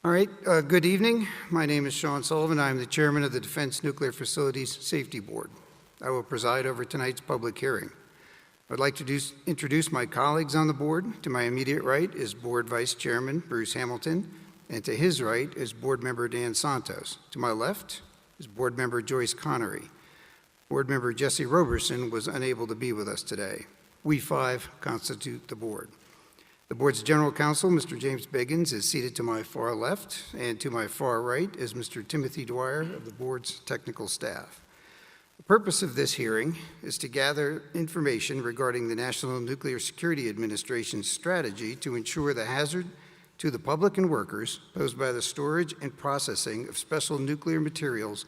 All right, good evening. My name is Sean Sullivan. I'm the chairman of the Defense Nuclear Facilities Safety Board. I will preside over tonight's public hearing. I'd like to introduce my colleagues on the board. To my immediate right is Board Vice Chairman Bruce Hamilton, and to his right is Board Member Dan Santos. To my left is Board Member Joyce Connery. Board Member Jesse Roberson was unable to be with us today. We five constitute the board. The board's general counsel, Mr. James Biggins, is seated to my far left, and to my far right is Mr. Timothy Dwyer of the board's technical staff. The purpose of this hearing is to gather information regarding the National Nuclear Security Administration's strategy to ensure the hazard to the public and workers posed by the storage and processing of special nuclear materials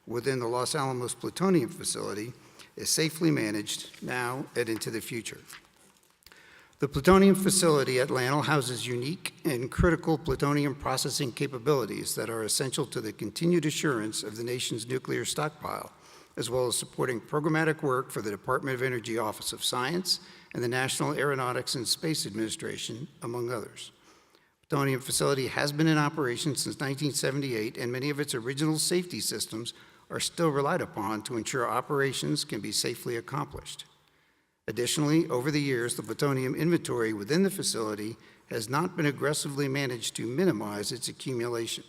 within the Los Alamos Plutonium Facility is safely managed now and into the future. The plutonium facility at LANL houses unique and critical plutonium processing capabilities that are essential to the continued assurance of the nation's nuclear stockpile, as well as supporting programmatic work for the Department of Energy Office of Science and the National Aeronautics and Space Administration, among others. The plutonium facility has been in operation since 1978, and many of its original safety systems are still relied upon to ensure operations can be safely accomplished. Additionally, over the years, the plutonium inventory within the facility has not been aggressively managed to minimize its accumulation.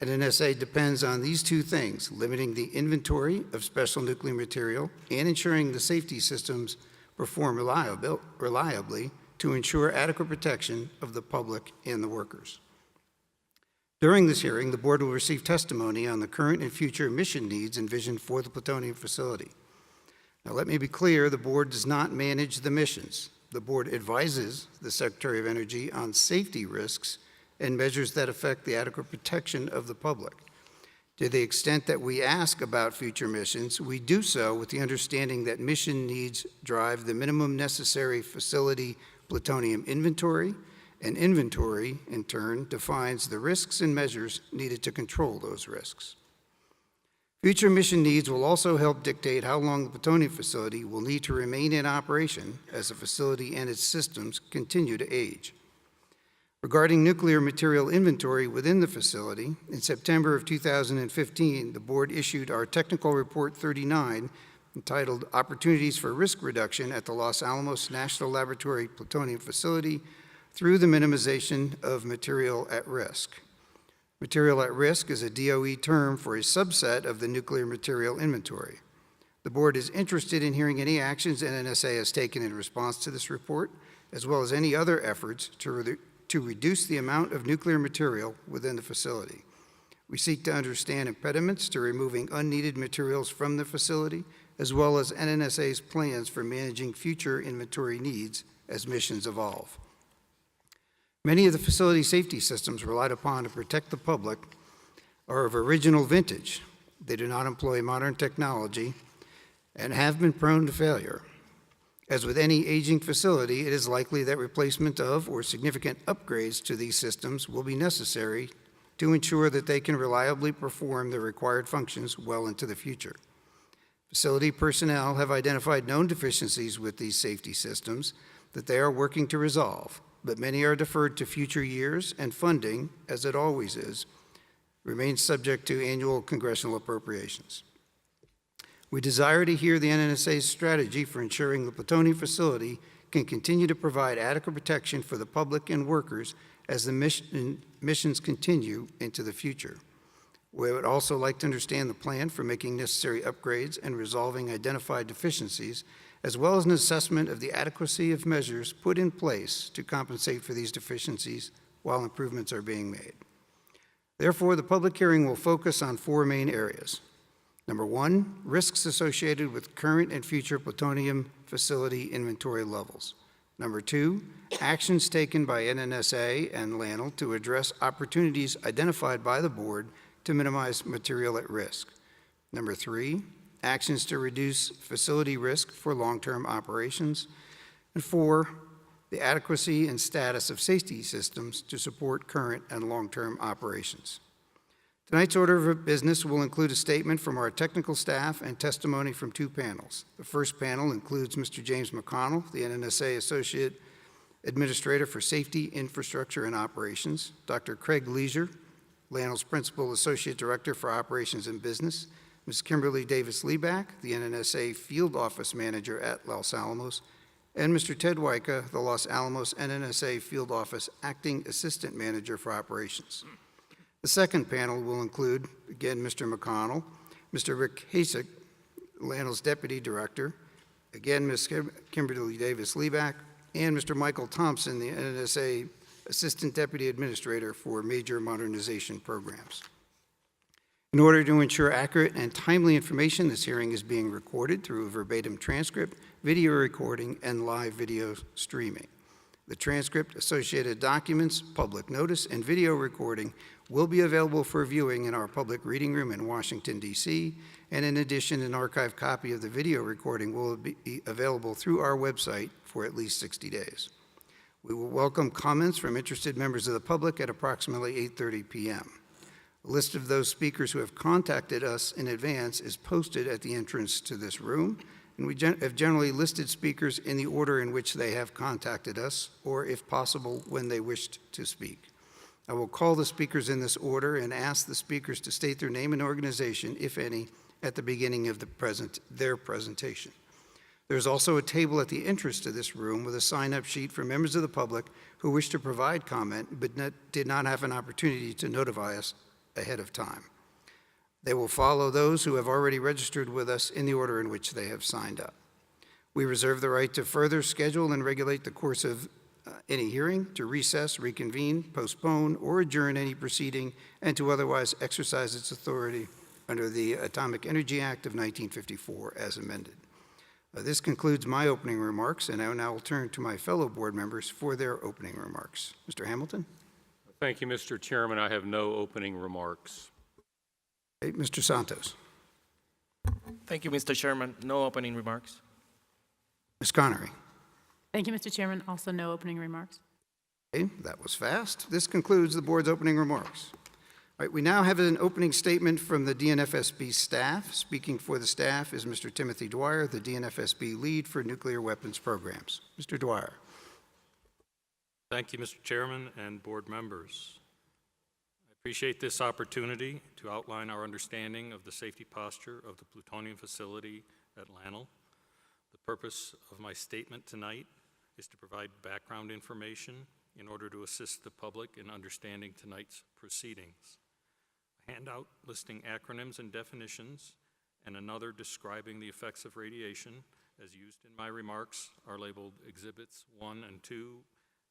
NNSA depends on these two things: limiting the inventory of special nuclear material and ensuring the safety systems perform reliably to ensure adequate protection of the public and the workers. During this hearing, the board will receive testimony on the current and future mission needs envisioned for the plutonium facility. Now, let me be clear, the board does not manage the missions. The board advises the Secretary of Energy on safety risks and measures that affect the adequate protection of the public. To the extent that we ask about future missions, we do so with the understanding that mission needs drive the minimum necessary facility plutonium inventory, and inventory, in turn, defines the risks and measures needed to control those risks. Future mission needs will also help dictate how long the plutonium facility will need to remain in operation as the facility and its systems continue to age. Regarding nuclear material inventory within the facility, in September of 2015, the board issued our Technical Report 39, entitled Opportunities for Risk Reduction at the Los Alamos National Laboratory Plutonium Facility through the Minimization of Material at Risk. Material at risk is a DOE term for a subset of the nuclear material inventory. The board is interested in hearing any actions NNSA has taken in response to this report, as well as any other efforts to reduce the amount of nuclear material within the facility. We seek to understand impediments to removing unneeded materials from the facility, as well as NNSA's plans for managing future inventory needs as missions evolve. Many of the facility safety systems relied upon to protect the public are of original vintage. They do not employ modern technology and have been prone to failure. As with any aging facility, it is likely that replacement of or significant upgrades to these systems will be necessary to ensure that they can reliably perform the required functions well into the future. Facility personnel have identified known deficiencies with these safety systems that they are working to resolve, but many are deferred to future years, and funding, as it always is, remains subject to annual congressional appropriations. We desire to hear the NNSA's strategy for ensuring the plutonium facility can continue to provide adequate protection for the public and workers as the missions continue into the future. We would also like to understand the plan for making necessary upgrades and resolving identified deficiencies, as well as an assessment of the adequacy of measures put in place to compensate for these deficiencies while improvements are being made. Therefore, the public hearing will focus on four main areas. Number one, risks associated with current and future plutonium facility inventory levels. Number two, actions taken by NNSA and LANL to address opportunities identified by the board to minimize material at risk. Number three, actions to reduce facility risk for long-term operations. And four, the adequacy and status of safety systems to support current and long-term operations. Tonight's order of business will include a statement from our technical staff and testimony from two panels. The first panel includes Mr. James McConnell, the NNSA Associate Administrator for Safety, Infrastructure, and Operations, Dr. Craig Leisure, LANO's Principal Associate Director for Operations and Business, Ms. Kimberly Davis-Leback, the NNSA Field Office Manager at Los Alamos, and Mr. Ted Wyka, the Los Alamos NNSA Field Office Acting Assistant Manager for Operations. The second panel will include, again, Mr. McConnell, Mr. Rick Hasek, LANO's Deputy Director, again, Ms. Kimberly Davis-Leback, and Mr. Michael Thompson, the NNSA Assistant Deputy Administrator for Major Modernization Programs. In order to ensure accurate and timely information, this hearing is being recorded through a verbatim transcript, video recording, and live video streaming. The transcript, associated documents, public notice, and video recording will be available for viewing in our public reading room in Washington, D.C., and in addition, an archived copy of the video recording will be available through our website for at least 60 days. We will welcome comments from interested members of the public at approximately 8:30 p.m. A list of those speakers who have contacted us in advance is posted at the entrance to this room, and we have generally listed speakers in the order in which they have contacted us, or if possible, when they wished to speak. I will call the speakers in this order and ask the speakers to state their name and organization, if any, at the beginning of their presentation. There's also a table at the entrance to this room with a sign-up sheet for members of the public who wish to provide comment but did not have an opportunity to notify us ahead of time. They will follow those who have already registered with us in the order in which they have signed up. We reserve the right to further schedule and regulate the course of any hearing, to recess, reconvene, postpone, or adjourn any proceeding, and to otherwise exercise its authority under the Atomic Energy Act of 1954 as amended. This concludes my opening remarks, and I now will turn to my fellow board members for their opening remarks. Mr. Hamilton? Thank you, Mr. Chairman. I have no opening remarks. Okay, Mr. Santos? Thank you, Mr. Chairman. No opening remarks. Ms. Connery? Thank you, Mr. Chairman. Also no opening remarks. Okay, that was fast. This concludes the board's opening remarks. All right, we now have an opening statement from the DNFSB staff. Speaking for the staff is Mr. Timothy Dwyer, the DNFSB lead for nuclear weapons programs. Mr. Dwyer. Thank you, Mr. Chairman and board members. I appreciate this opportunity to outline our understanding of the safety posture of the plutonium facility at LANL. The purpose of my statement tonight is to provide background information in order to assist the public in understanding tonight's proceedings. A handout listing acronyms and definitions and another describing the effects of radiation, as used in my remarks, are labeled Exhibits 1 and 2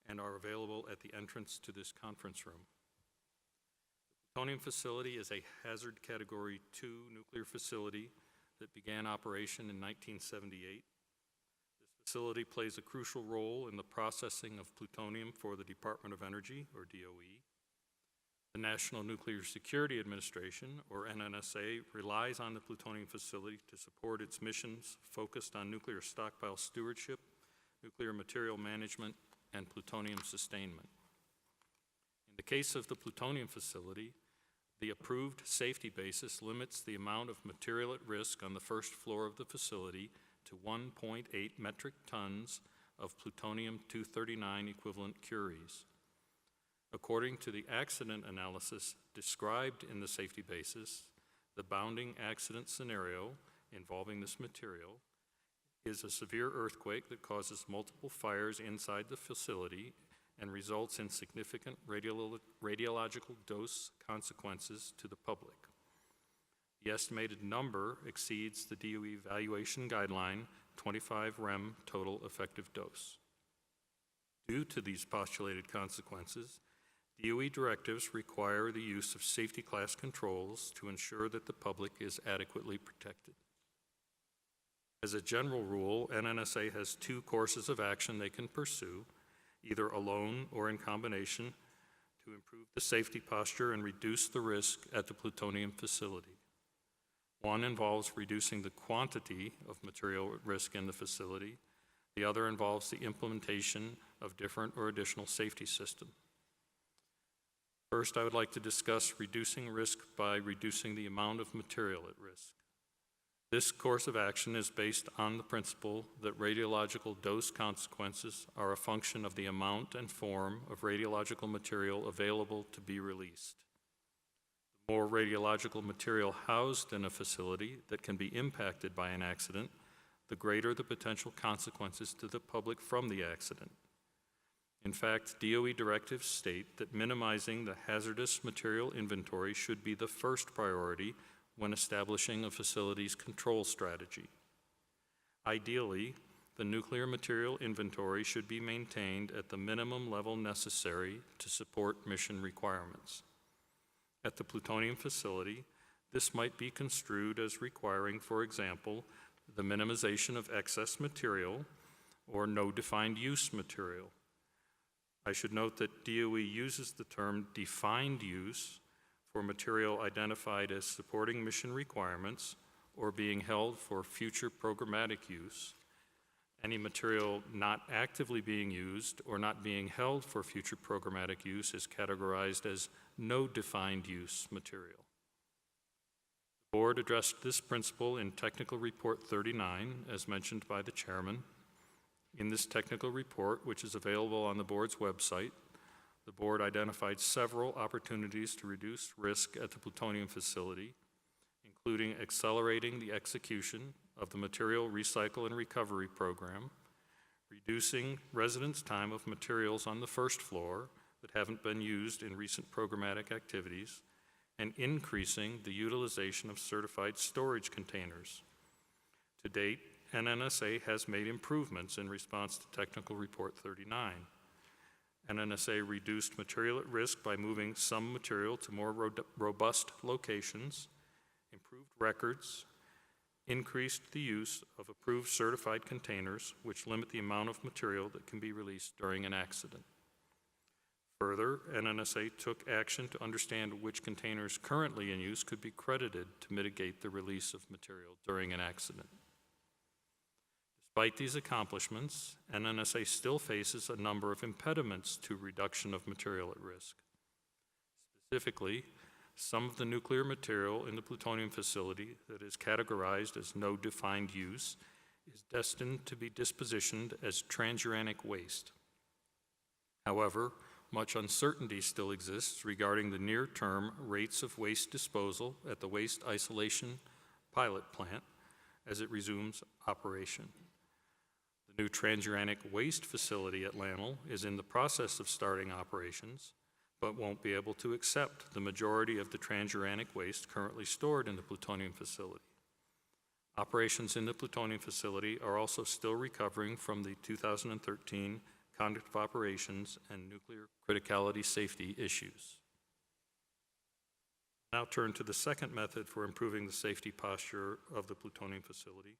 and are available at the entrance to this conference room. The plutonium facility is a hazard category 2 nuclear facility that began operation in 1978. This facility plays a crucial role in the processing of plutonium for the Department of Energy, or DOE. The National Nuclear Security Administration, or NNSA, relies on the plutonium facility to support its missions focused on nuclear stockpile stewardship, nuclear material management, and plutonium sustainment. In the case of the plutonium facility, the approved safety basis limits the amount of material at risk on the first floor of the facility to 1.8 metric tons of plutonium-239 equivalent curies. According to the accident analysis described in the safety basis, the bounding accident scenario involving this material is a severe earthquake that causes multiple fires inside the facility and results in significant radiological dose consequences to the public. The estimated number exceeds the DOE evaluation guideline 25 rem total effective dose. Due to these postulated consequences, DOE directives require the use of safety class controls to ensure that the public is adequately protected. As a general rule, NNSA has two courses of action they can pursue, either alone or in combination, to improve the safety posture and reduce the risk at the plutonium facility. One involves reducing the quantity of material at risk in the facility. The other involves the implementation of different or additional safety systems. First, I would like to discuss reducing risk by reducing the amount of material at risk. This course of action is based on the principle that radiological dose consequences are a function of the amount and form of radiological material available to be released. The more radiological material housed in a facility that can be impacted by an accident, the greater the potential consequences to the public from the accident. In fact, DOE directives state that minimizing the hazardous material inventory should be the first priority when establishing a facility's control strategy. Ideally, the nuclear material inventory should be maintained at the minimum level necessary to support mission requirements. At the plutonium facility, this might be construed as requiring, for example, the minimization of excess material or no defined use material. I should note that DOE uses the term defined use for material identified as supporting mission requirements or being held for future programmatic use. Any material not actively being used or not being held for future programmatic use is categorized as no defined use material. The board addressed this principle in Technical Report 39, as mentioned by the chairman. In this technical report, which is available on the board's website, the board identified several opportunities to reduce risk at the plutonium facility, including accelerating the execution of the material recycle and recovery program, reducing residents' time of materials on the first floor that haven't been used in recent programmatic activities, and increasing the utilization of certified storage containers. To date, NNSA has made improvements in response to Technical Report 39. NNSA reduced material at risk by moving some material to more robust locations, improved records, increased the use of approved certified containers, which limit the amount of material that can be released during an accident. Further, NNSA took action to understand which containers currently in use could be credited to mitigate the release of material during an accident. Despite these accomplishments, NNSA still faces a number of impediments to reduction of material at risk. Specifically, some of the nuclear material in the plutonium facility that is categorized as no defined use is destined to be dispositioned as transuranic waste. However, much uncertainty still exists regarding the near-term rates of waste disposal at the waste isolation pilot plant as it resumes operation. The new transuranic waste facility at LAML is in the process of starting operations, but won't be able to accept the majority of the transuranic waste currently stored in the plutonium facility. Operations in the plutonium facility are also still recovering from the 2013 conduct of operations and nuclear criticality safety issues. Now turn to the second method for improving the safety posture of the plutonium facility,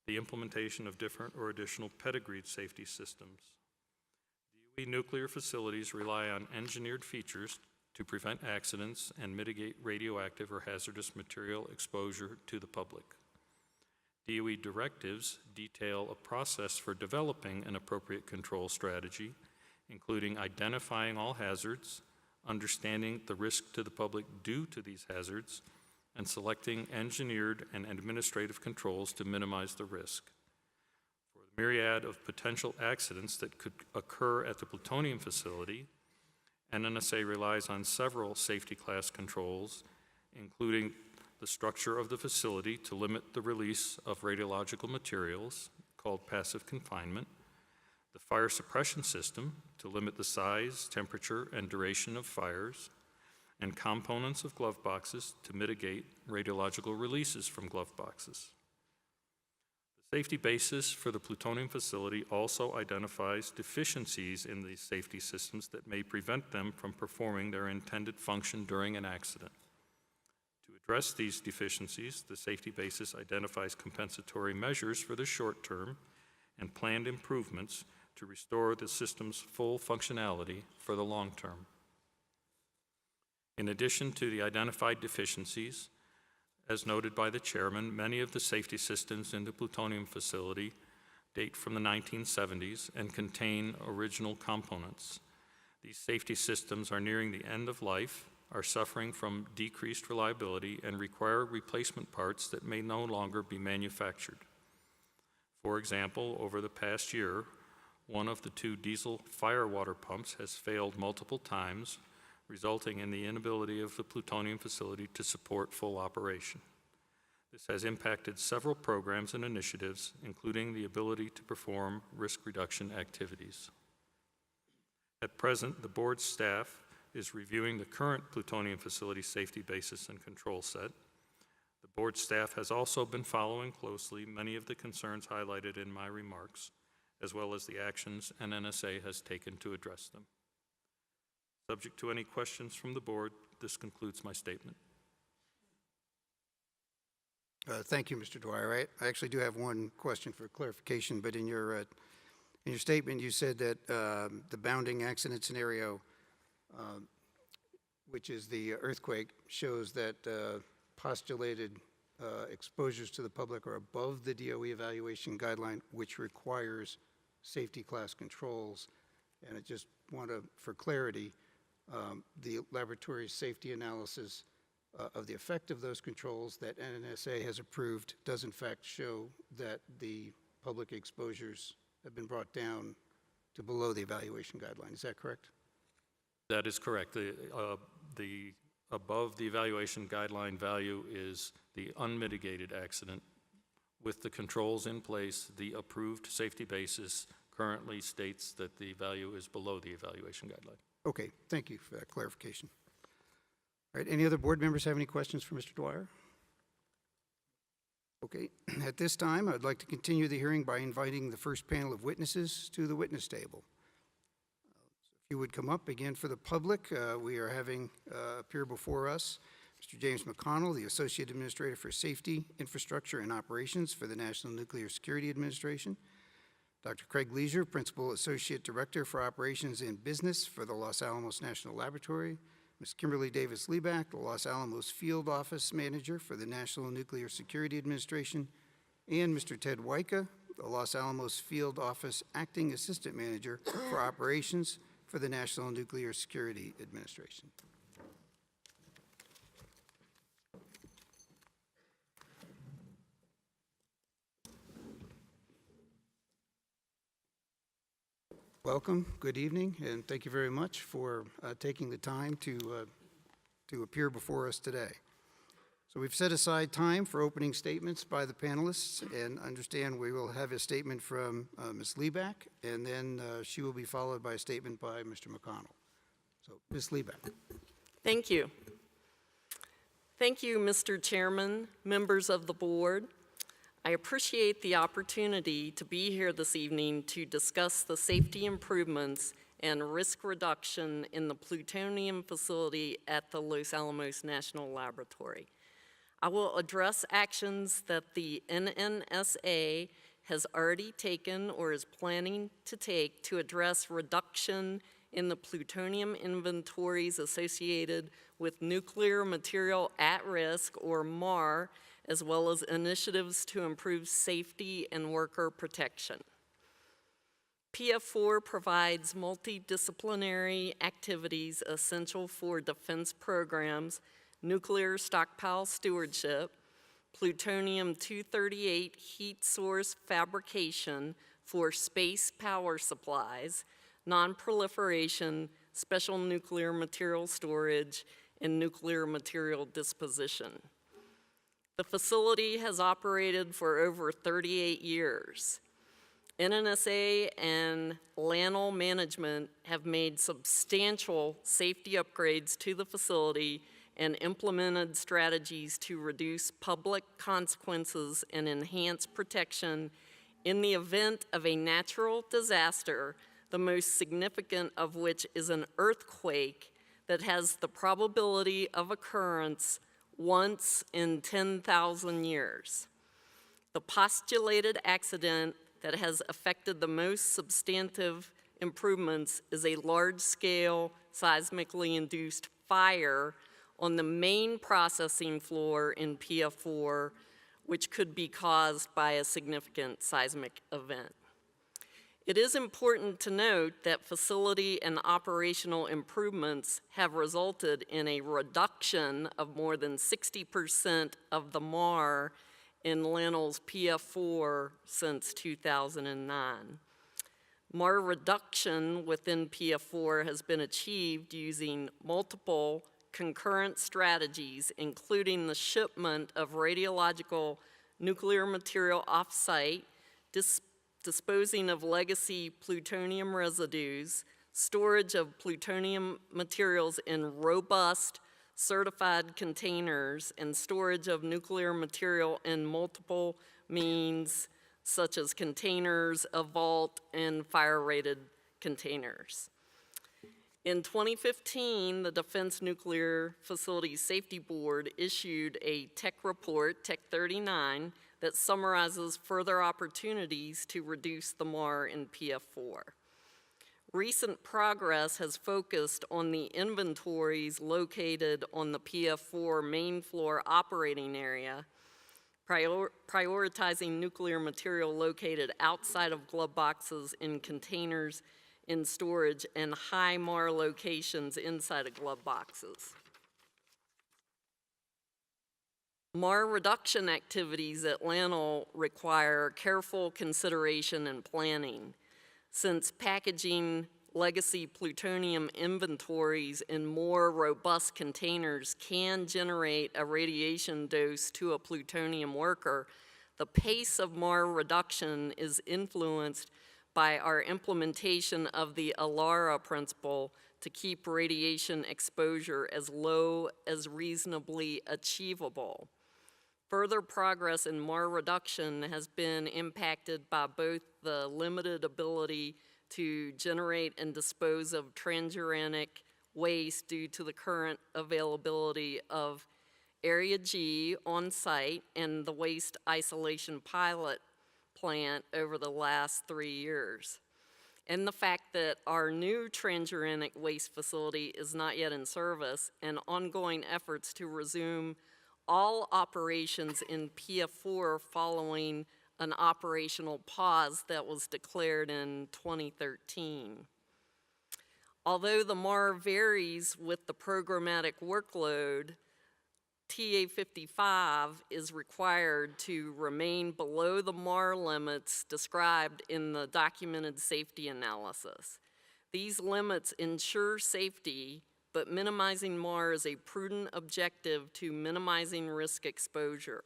the implementation of different or additional pedigreed safety systems. DOE nuclear facilities rely on engineered features to prevent accidents and mitigate radioactive or hazardous material exposure to the public. DOE directives detail a process for developing an appropriate control strategy, including identifying all hazards, understanding the risk to the public due to these hazards, and selecting engineered and administrative controls to minimize the risk. For the myriad of potential accidents that could occur at the plutonium facility, NNSA relies on several safety class controls, including the structure of the facility to limit the release of radiological materials, called passive confinement, the fire suppression system to limit the size, temperature, and duration of fires, and components of glove boxes to mitigate radiological releases from glove boxes. The safety basis for the plutonium facility also identifies deficiencies in these safety systems that may prevent them from performing their intended function during an accident. To address these deficiencies, the safety basis identifies compensatory measures for the short term and planned improvements to restore the system's full functionality for the long term. In addition to the identified deficiencies, as noted by the chairman, many of the safety systems in the plutonium facility date from the 1970s and contain original components. These safety systems are nearing the end of life, are suffering from decreased reliability and require replacement parts that may no longer be manufactured. For example, over the past year, one of the 2 diesel fire water pumps has failed multiple times, resulting in the inability of the plutonium facility to support full operation. This has impacted several programs and initiatives, including the ability to perform risk reduction activities. At present, the board staff is reviewing the current plutonium facility safety basis and control set. The board staff has also been following closely many of the concerns highlighted in my remarks, as well as the actions NNSA has taken to address them. Subject to any questions from the board, this concludes my statement. Thank you, Mr. Dwyer. I actually do have one question for clarification, but in your statement, you said that the bounding accident scenario, which is the earthquake, shows that postulated exposures to the public are above the DOE evaluation guideline, which requires safety class controls. And I just want to, for clarity, the laboratory safety analysis of the effect of those controls that NNSA has approved does in fact show that the public exposures have been brought down to below the evaluation guideline. Is that correct? That is correct. The above the evaluation guideline value is the unmitigated accident. With the controls in place, the approved safety basis currently states that the value is below the evaluation guideline. Okay, thank you for that clarification. All right, any other board members have any questions for Mr. Dwyer? Okay, at this time, I'd like to continue the hearing by inviting the first panel of witnesses to the witness table. If you would come up again for the public, we are having appear before us Mr. James McConnell, the Associate Administrator for Safety, Infrastructure, and Operations for the National Nuclear Security Administration, Dr. Craig Leisure, Principal Associate Director for Operations and Business for the Los Alamos National Laboratory, Ms. Kimberly Davis Lieback, the Los Alamos Field Office Manager for the National Nuclear Security Administration, and Mr. Ted Wyka, the Los Alamos Field Office Acting Assistant Manager for Operations for the National Nuclear Security Administration. Welcome, good evening, and thank you very much for taking the time to appear before us today. So we've set aside time for opening statements by the panelists, and understand we will have a statement from Ms. Lieback, and then she will be followed by a statement by Mr. McConnell. So, Ms. Lieback. Thank you. Thank you, Mr. Chairman, members of the board. I appreciate the opportunity to be here this evening to discuss the safety improvements and risk reduction in the plutonium facility at the Los Alamos National Laboratory. I will address actions that the NNSA has already taken or is planning to take to address reduction in the plutonium inventories associated with nuclear material at risk, or MAR, as well as initiatives to improve safety and worker protection. PF4 provides multidisciplinary activities essential for defense programs, nuclear stockpile stewardship, plutonium-238 heat source fabrication for space power supplies, non-proliferation, special nuclear material storage, and nuclear material disposition. The facility has operated for over 38 years. NNSA and LANL management have made substantial safety upgrades to the facility and implemented strategies to reduce public consequences and enhance protection in the event of a natural disaster, the most significant of which is an earthquake that has the probability of occurrence once in 10,000 years. The postulated accident that has affected the most substantive improvements is a large-scale seismically induced fire on the main processing floor in PF4, which could be caused by a significant seismic event. It is important to note that facility and operational improvements have resulted in a reduction of more than 60% of the MAR in LANL's PF4 since 2009. MAR reduction within PF4 has been achieved using multiple concurrent strategies, including the shipment of radiological nuclear material off-site, disposing of legacy plutonium residues, storage of plutonium materials in robust certified containers, and storage of nuclear material in multiple means such as containers, a vault, and fire-rated containers. In 2015, the Defense Nuclear Facilities Safety Board issued a tech report, Tech 39, that summarizes further opportunities to reduce the MAR in PF4. Recent progress has focused on the inventories located on the PF4 main floor operating area, prioritizing nuclear material located outside of glove boxes in containers in storage and high MAR locations inside of glove boxes. MAR reduction activities at LANL require careful consideration and planning, since packaging legacy plutonium inventories in more robust containers can generate a radiation dose to a plutonium worker. The pace of MAR reduction is influenced by our implementation of the ALARA principle to keep radiation exposure as low as reasonably achievable. Further progress in MAR reduction has been impacted by both the limited ability to generate and dispose of transuranic waste due to the current availability of Area G on site and the waste isolation pilot plant over the last 3 years, and the fact that our new transuranic waste facility is not yet in service, and ongoing efforts to resume all operations in PF4 following an operational pause that was declared in 2013. Although the MAR varies with the programmatic workload, TA55 is required to remain below the MAR limits described in the documented safety analysis. These limits ensure safety, but minimizing MAR is a prudent objective to minimizing risk exposure.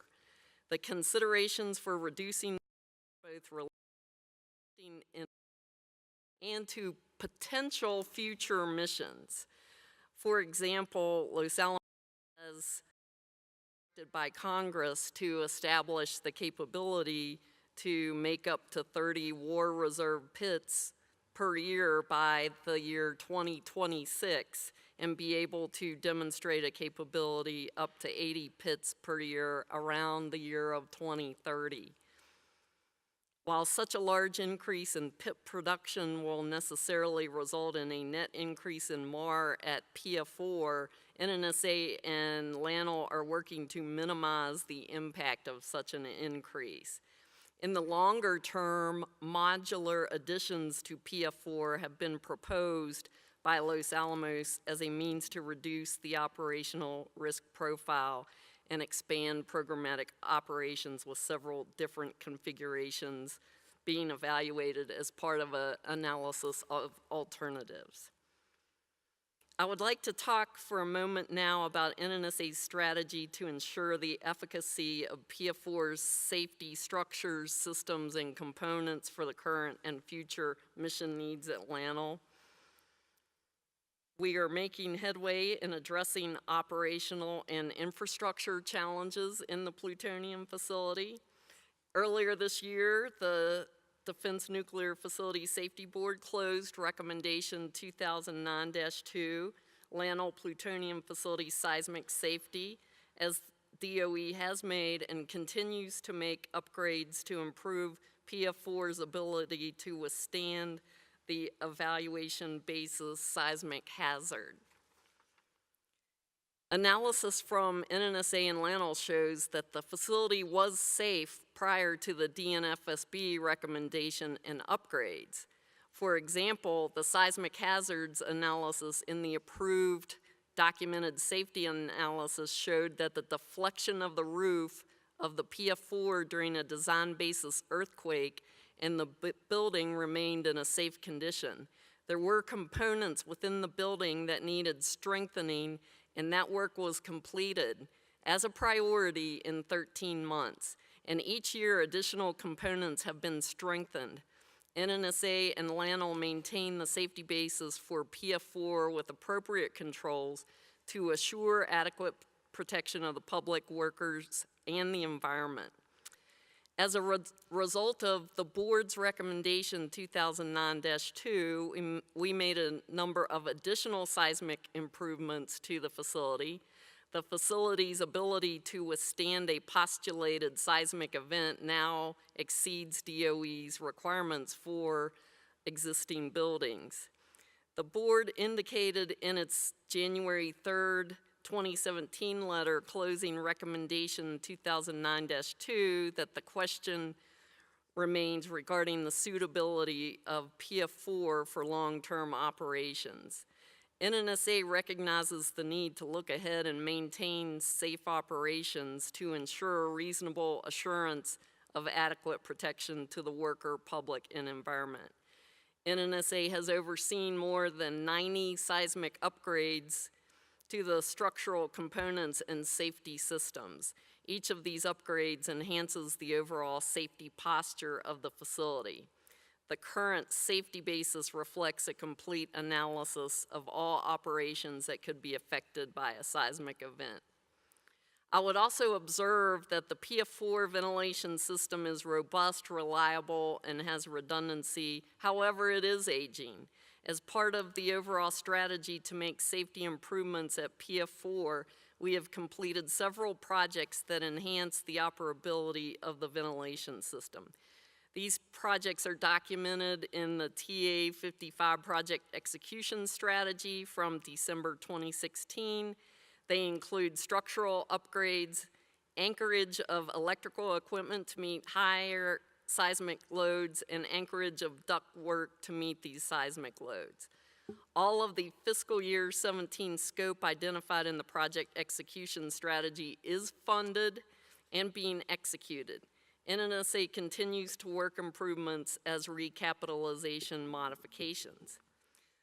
The considerations for reducing both relating and to potential future missions. For example, Los Alamos has by Congress to establish the capability to make up to 30 war reserve pits per year by the year 2026 and be able to demonstrate a capability up to 80 pits per year around the year of 2030. While such a large increase in pit production will necessarily result in a net increase in MAR at PF4, NNSA and LANL are working to minimize the impact of such an increase. In the longer term, modular additions to PF4 have been proposed by Los Alamos as a means to reduce the operational risk profile and expand programmatic operations, with several different configurations being evaluated as part of an analysis of alternatives. I would like to talk for a moment now about NNSA's strategy to ensure the efficacy of PF4's safety structures, systems, and components for the current and future mission needs at LANL. We are making headway in addressing operational and infrastructure challenges in the plutonium facility. Earlier this year, the Defense Nuclear Facilities Safety Board closed Recommendation 2009-2, LANL Plutonium Facility Seismic Safety, as DOE has made and continues to make upgrades to improve PF4's ability to withstand the evaluation basis seismic hazard. Analysis from NNSA and LANL shows that the facility was safe prior to the DNFSB recommendation and upgrades. For example, the seismic hazards analysis in the approved documented safety analysis showed that the deflection of the roof of the PF4 during a design basis earthquake and the building remained in a safe condition. There were components within the building that needed strengthening, and that work was completed as a priority in 13 months. And each year, additional components have been strengthened. NNSA and LANL maintain the safety basis for PF4 with appropriate controls to assure adequate protection of the public, workers, and the environment. As a result of the board's recommendation 2009-2, we made a number of additional seismic improvements to the facility. The facility's ability to withstand a postulated seismic event now exceeds DOE's requirements for existing buildings. The board indicated in its January 3rd, 2017 letter closing recommendation 2009-2 that the question remains regarding the suitability of PF4 for long-term operations. NNSA recognizes the need to look ahead and maintain safe operations to ensure reasonable assurance of adequate protection to the worker, public, and environment. NNSA has overseen more than 90 seismic upgrades to the structural components and safety systems. Each of these upgrades enhances the overall safety posture of the facility. The current safety basis reflects a complete analysis of all operations that could be affected by a seismic event. I would also observe that the PF4 ventilation system is robust, reliable, and has redundancy. However, it is aging. As part of the overall strategy to make safety improvements at PF4, we have completed several projects that enhance the operability of the ventilation system. These projects are documented in the TA55 project execution strategy from December 2016. They include structural upgrades, anchorage of electrical equipment to meet higher seismic loads, and anchorage of duct work to meet these seismic loads. All of the fiscal year 17 scope identified in the project execution strategy is funded and being executed. NNSA continues to work improvements as recapitalization modifications.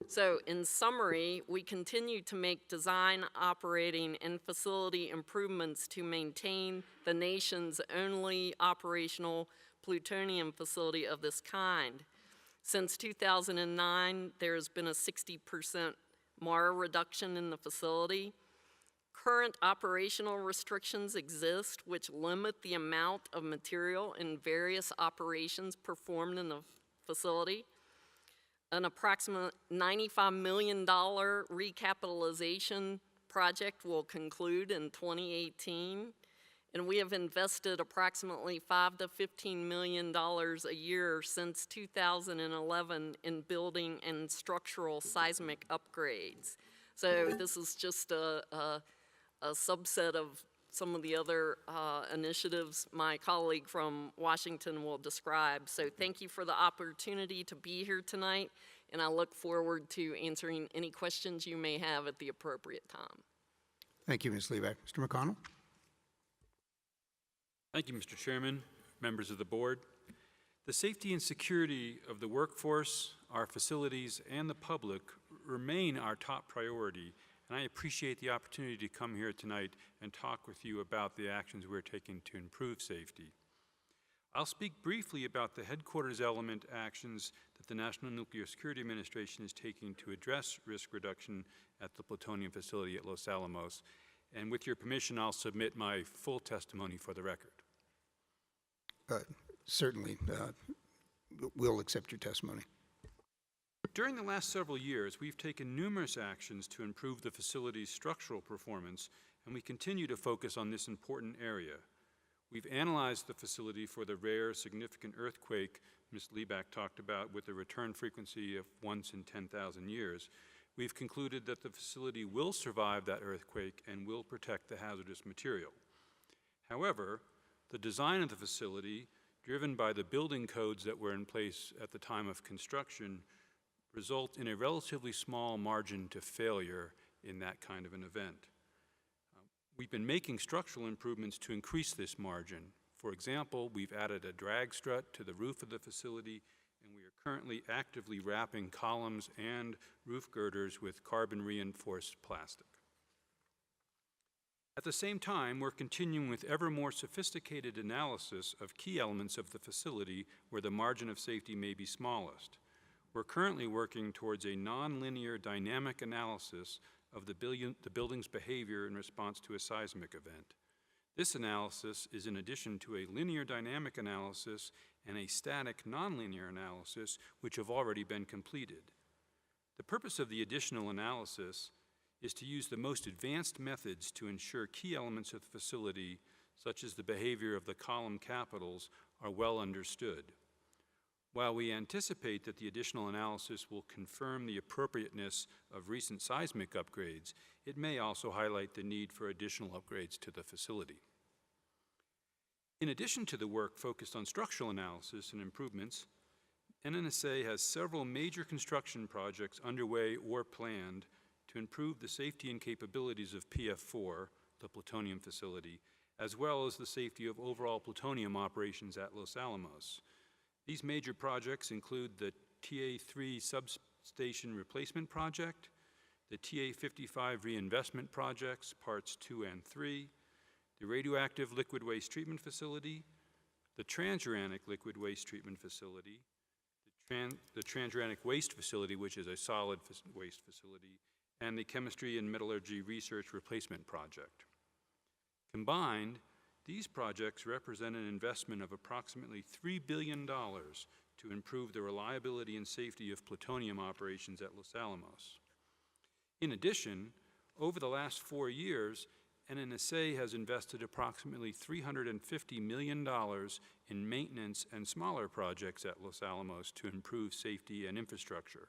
So in summary, we continue to make design, operating, and facility improvements to maintain the nation's only operational plutonium facility of this kind. Since 2009, there has been a 60% MAR reduction in the facility. Current operational restrictions exist which limit the amount of material in various operations performed in the facility. An approximate $95 million recapitalization project will conclude in 2018, and we have invested approximately $5 to $15 million a year since 2011 in building and structural seismic upgrades. So this is just a subset of some of the other initiatives my colleague from Washington will describe. So thank you for the opportunity to be here tonight, and I look forward to answering any questions you may have at the appropriate time. Thank you, Ms. Liebeck. Mr. McConnell? Thank you, Mr. Chairman, members of the board. The safety and security of the workforce, our facilities, and the public remain our top priority, and I appreciate the opportunity to come here tonight and talk with you about the actions we're taking to improve safety. I'll speak briefly about the headquarters element actions that the National Nuclear Security Administration is taking to address risk reduction at the plutonium facility at Los Alamos, and with your permission, I'll submit my full testimony for the record. Certainly, we'll accept your testimony. During the last several years, we've taken numerous actions to improve the facility's structural performance, and we continue to focus on this important area. We've analyzed the facility for the rare, significant earthquake Ms. Liebeck talked about with a return frequency of once in 10,000 years. we've concluded that the facility will survive that earthquake and will protect the hazardous material. However, the design of the facility, driven by the building codes that were in place at the time of construction, result in a relatively small margin to failure in that kind of an event. We've been making structural improvements to increase this margin. For example, we've added a drag strut to the roof of the facility, and we are currently actively wrapping columns and roof girders with carbon-reinforced plastic. At the same time, we're continuing with ever more sophisticated analysis of key elements of the facility where the margin of safety may be smallest. We're currently working towards a nonlinear dynamic analysis of the building's behavior in response to a seismic event. This analysis is in addition to a linear dynamic analysis and a static nonlinear analysis, which have already been completed. The purpose of the additional analysis is to use the most advanced methods to ensure key elements of the facility, such as the behavior of the column capitals, are well understood. While we anticipate that the additional analysis will confirm the appropriateness of recent seismic upgrades, it may also highlight the need for additional upgrades to the facility. In addition to the work focused on structural analysis and improvements, NNSA has several major construction projects underway or planned to improve the safety and capabilities of PF4, the plutonium facility, as well as the safety of overall plutonium operations at Los Alamos. These major projects include the TA3 substation replacement project, the TA55 reinvestment projects, parts 2 and 3, the radioactive liquid waste treatment facility, the transuranic liquid waste treatment facility, the transuranic waste facility, which is a solid waste facility, and the chemistry and metallurgy research replacement project. Combined, these projects represent an investment of approximately $3 billion to improve the reliability and safety of plutonium operations at Los Alamos. In addition, over the last 4 years, NNSA has invested approximately $350 million in maintenance and smaller projects at Los Alamos to improve safety and infrastructure.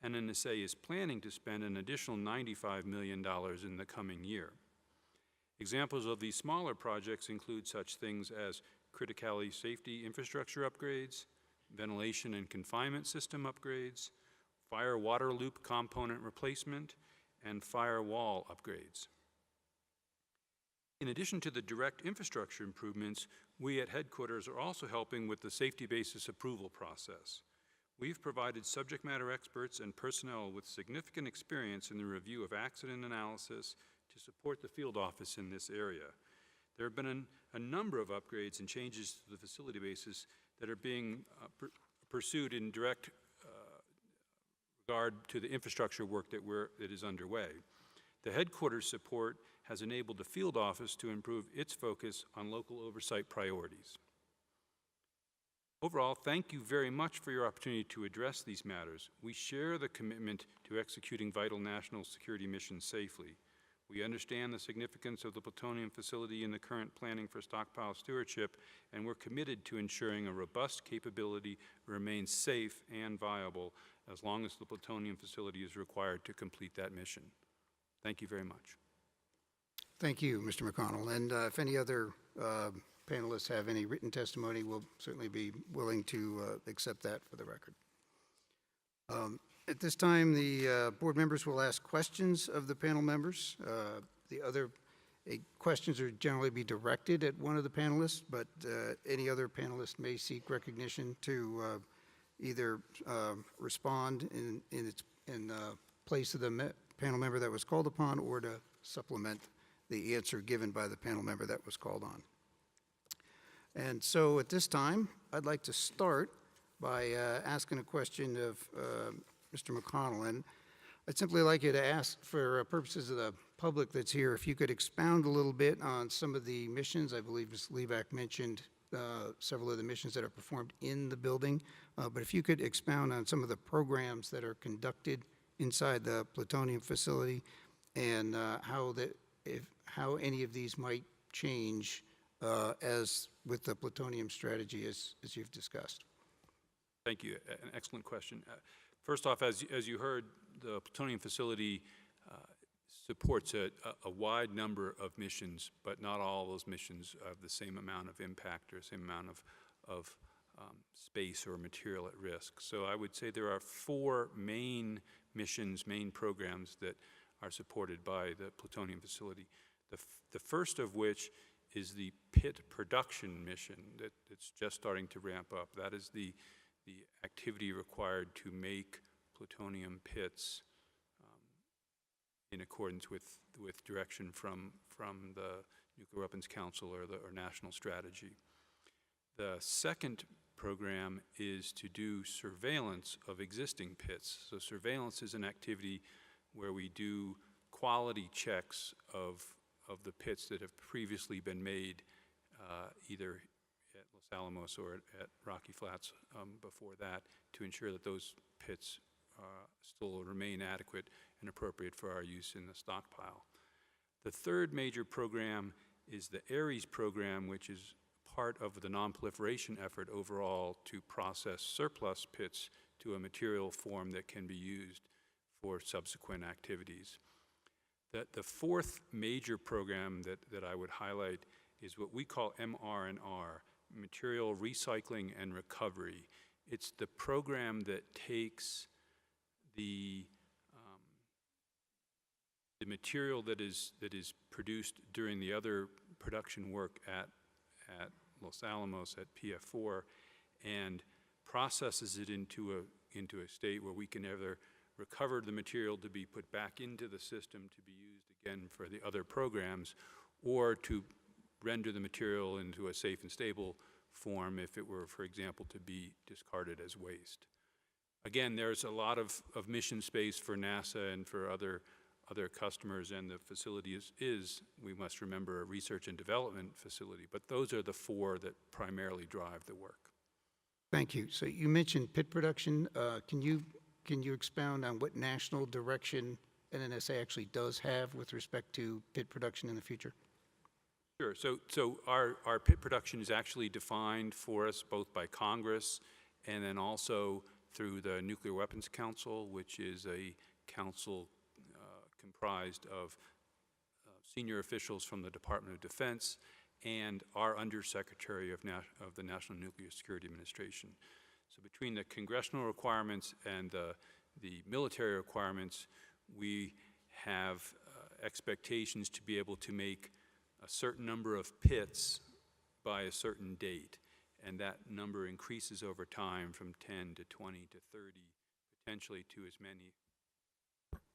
NNSA is planning to spend an additional $95 million in the coming year. Examples of these smaller projects include such things as criticality safety infrastructure upgrades, ventilation and confinement system upgrades, fire water loop component replacement, and firewall upgrades. In addition to the direct infrastructure improvements, we at headquarters are also helping with the safety basis approval process. We've provided subject matter experts and personnel with significant experience in the review of accident analysis to support the field office in this area. There have been a number of upgrades and changes to the facility basis that are being pursued in direct regard to the infrastructure work that is underway. The headquarters support has enabled the field office to improve its focus on local oversight priorities. Overall, thank you very much for your opportunity to address these matters. We share the commitment to executing vital national security missions safely. We understand the significance of the plutonium facility in the current planning for stockpile stewardship, and we're committed to ensuring a robust capability remains safe and viable as long as the plutonium facility is required to complete that mission. Thank you very much. Thank you, Mr. McConnell. And if any other panelists have any written testimony, we'll certainly be willing to accept that for the record. At this time, the board members will ask questions of the panel members. The other questions are generally be directed at one of the panelists, but any other panelist may seek recognition to either respond in place of the panel member that was called upon or to supplement the answer given by the panel member that was called on. And so at this time, I'd like to start by asking a question of Mr. McConnell. And I'd simply like you to ask, for purposes of the public that's here, if you could expound a little bit on some of the missions. I believe Ms. Levack mentioned several of the missions that are performed in the building. But if you could expound on some of the programs that are conducted inside the plutonium facility and how any of these might change as with the plutonium strategy as you've discussed. Thank you. An excellent question. First off, as you heard, the plutonium facility supports a wide number of missions, but not all those missions have the same amount of impact or same amount of space or material at risk. So I would say there are 4 main missions, main programs that are supported by the plutonium facility. The first of which is the pit production mission that's just starting to ramp up. That is the activity required to make plutonium pits in accordance with direction from the Nuclear Weapons Council or national strategy. The second program is to do surveillance of existing pits. So surveillance is an activity where we do quality checks of the pits that have previously been made, either at Los Alamos or at Rocky Flats before that, to ensure that those pits still remain adequate and appropriate for our use in the stockpile. The third major program is the ARES program, which is part of the non-proliferation effort overall to process surplus pits to a material form that can be used for subsequent activities. The fourth major program that I would highlight is what we call MR&R, Material Recycling and Recovery. It's the program that takes the material that is produced during the other production work at Los Alamos at PF4 and processes it into a state where we can either recover the material to be put back into the system to be used again for the other programs, or to render the material into a safe and stable form if it were, for example, to be discarded as waste. Again, there's a lot of mission space for NASA and for other customers, and the facility is, we must remember, a research and development facility, but those are the 4 that primarily drive the work. Thank you. So you mentioned pit production. Can you expound on what national direction NNSA actually does have with respect to pit production in the future? Sure. So our pit production is actually defined for us both by Congress and then also through the Nuclear Weapons Council, which is a council comprised of senior officials from the Department of Defense and our Undersecretary of the National Nuclear Security Administration. So between the congressional requirements and the military requirements, we have expectations to be able to make a certain number of pits by a certain date, and that number increases over time from 10 to 20 to 30, potentially to as many,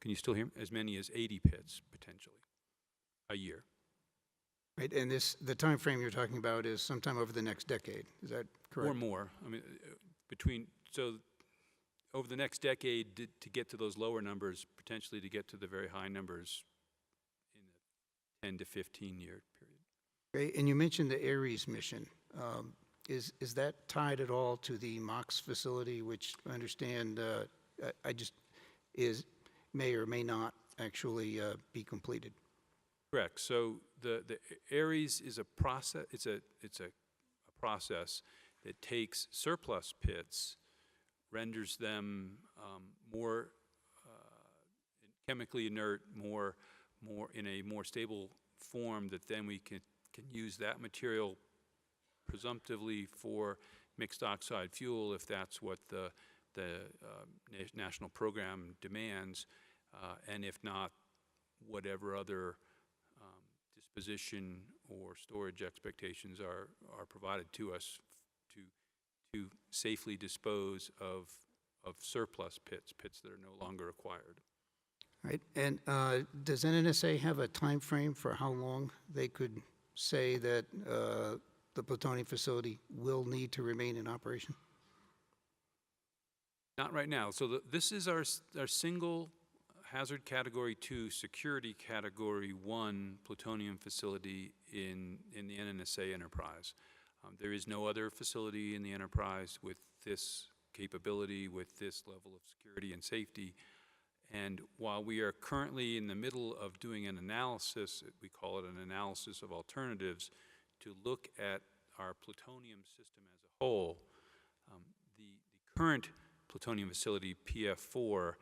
can you still hear me? As many as 80 pits, potentially, a year. Right, and the time frame you're talking about is sometime over the next decade. Is that correct? Or more. I mean, over the next decade to get to those lower numbers, potentially to get to the very high numbers in the 10 to 15 year period. Okay, and you mentioned the ARES mission. Is that tied at all to the MOX facility, which I understand may or may not actually be completed? Correct. So the ARES is a process. It's a process that takes surplus pits, renders them more chemically inert, more in a more stable form, that then we can use that material presumptively for mixed oxide fuel if that's what the national program demands, and if not, whatever other disposition or storage expectations are provided to us to safely dispose of surplus pits that are no longer required. Right, and does NNSA have a time frame for how long they could say that the plutonium facility will need to remain in operation? Not right now. So this is our single hazard category 2, security category 1 plutonium facility in the NNSA enterprise. There is no other facility in the enterprise with this capability, with this level of security and safety. And while we are currently in the middle of doing an analysis, we call it an analysis of alternatives, to look at our plutonium system as a whole, the current plutonium facility PF4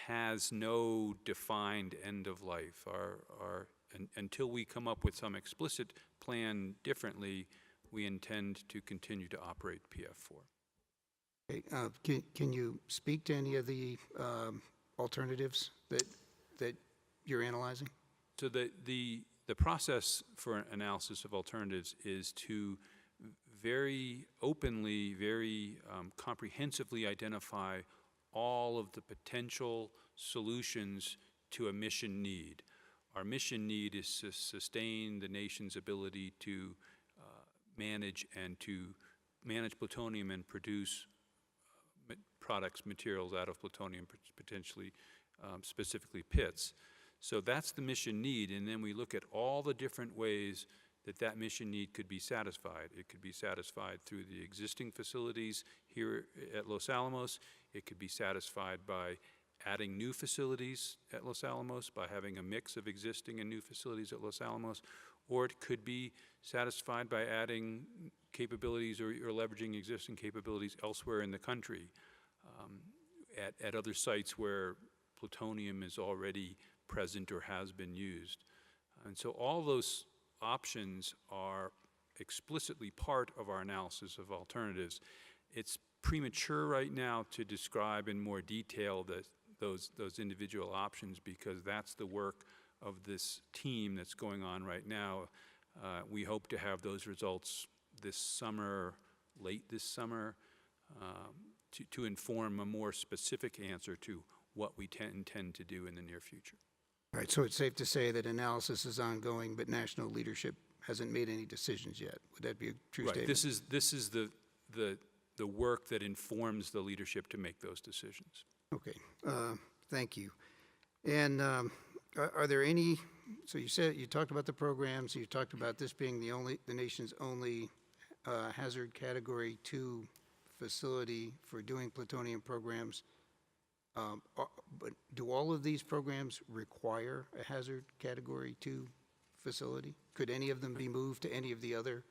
has no defined end of life. Until we come up with some explicit plan differently, we intend to continue to operate PF4. Okay, can you speak to any of the alternatives that you're analyzing? So the process for analysis of alternatives is to very openly, very comprehensively identify all of the potential solutions to a mission need. Our mission need is to sustain the nation's ability to manage plutonium and produce products, materials out of plutonium, potentially specifically pits. So that's the mission need, and then we look at all the different ways that mission need could be satisfied. It could be satisfied through the existing facilities here at Los Alamos. It could be satisfied by adding new facilities at Los Alamos, by having a mix of existing and new facilities at Los Alamos, or it could be satisfied by adding capabilities or leveraging existing capabilities elsewhere in the country, at other sites where plutonium is already present or has been used. And so all those options are explicitly part of our analysis of alternatives. It's premature right now to describe in more detail those individual options, because that's the work of this team that's going on right now. We hope to have those results this summer, late this summer, to inform a more specific answer to what we intend to do in the near future. All right, so it's safe to say that analysis is ongoing, but national leadership hasn't made any decisions yet. Would that be a true statement? Right. This is the work that informs the leadership to make those decisions. Okay, thank you. And are there any, so you talked about the programs, you talked about this being the nation's only hazard category 2 facility for doing plutonium programs. But do all of these programs require a hazard category 2 facility? Could any of them be moved to any of the other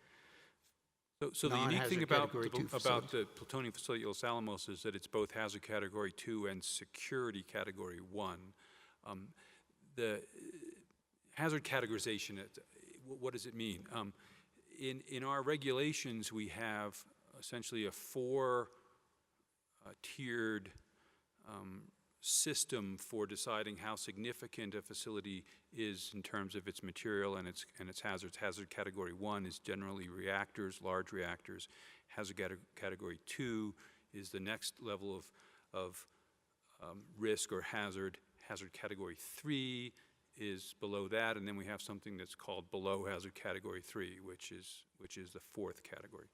So the unique thing non-hazard about category 2 the facilities? plutonium facility at Los Alamos is that it's both hazard category 2 and security category 1. The hazard categorization, what does it mean? In our regulations, we have essentially a 4-tiered system for deciding how significant a facility is in terms of its material and its hazards. Hazard category 1 is generally reactors, large reactors. Hazard category 2 is the next level of risk or hazard. Hazard category 3 is below that, and then we have something that's called below hazard category 3, which is the 4th category.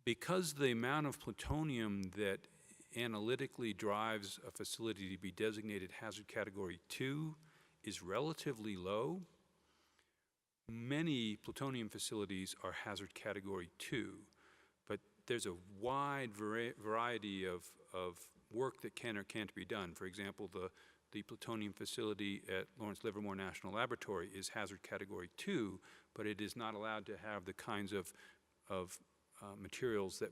Because the amount of plutonium that analytically drives a facility to be designated hazard category 2 is relatively low, many plutonium facilities are hazard category 2, but there's a wide variety of work that can or can't be done. For example, the plutonium facility at Lawrence Livermore National Laboratory is hazard category 2, but it is not allowed to have the kinds of materials that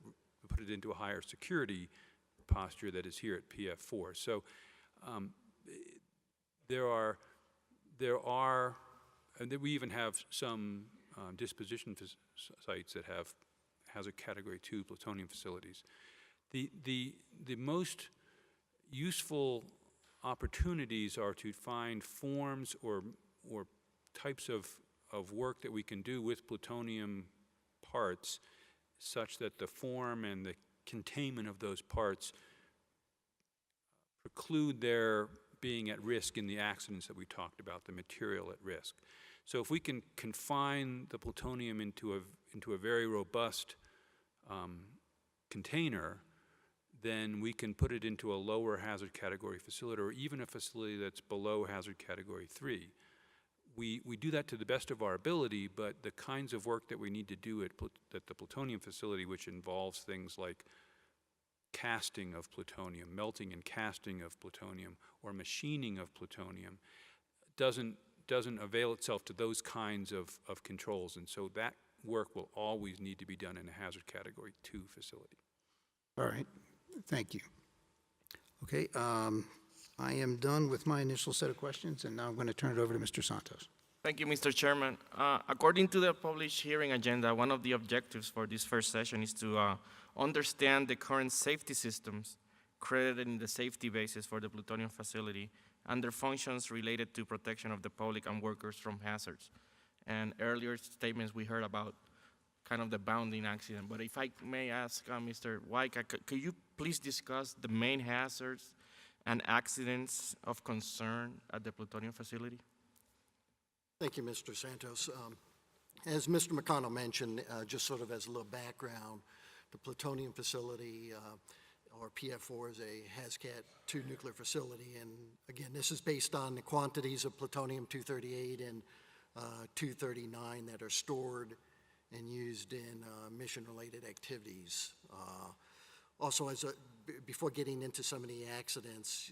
put it into a higher security posture that is here at PF4. So there are, and we even have some disposition sites that have hazard category 2 plutonium facilities. The most useful opportunities are to find forms or types of work that we can do with plutonium parts such that the form and the containment of those parts preclude their being at risk in the accidents that we talked about, the material at risk. So if we can confine the plutonium into a very robust container, then we can put it into a lower hazard category facility, or even a facility that's below hazard category 3. We do that to the best of our ability, but the kinds of work that we need to do at the plutonium facility, which involves things like casting of plutonium, melting and casting of plutonium, or machining of plutonium, doesn't avail itself to those kinds of controls. And so that work will always need to be done in a hazard category 2 facility. All right, thank you. Okay, I am done with my initial set of questions, and now I'm going to turn it over to Mr. Santos. Thank you, Mr. Chairman. According to the published hearing agenda, one of the objectives for this first session is to understand the current safety systems credited in the safety basis for the plutonium facility and their functions related to protection of the public and workers from hazards. And earlier statements we heard about kind of the bounding accident. But if I may ask Mr. Waika, could you please discuss the main hazards and accidents of concern at the plutonium facility? Thank you, Mr. Santos. As Mr. McConnell mentioned, just sort of as a little background, the plutonium facility, or PF4, is a HAZCAT-2 nuclear facility. And again, this is based on the quantities of plutonium-238 and 239 that are stored and used in mission-related activities. Also, before getting into some of the accidents,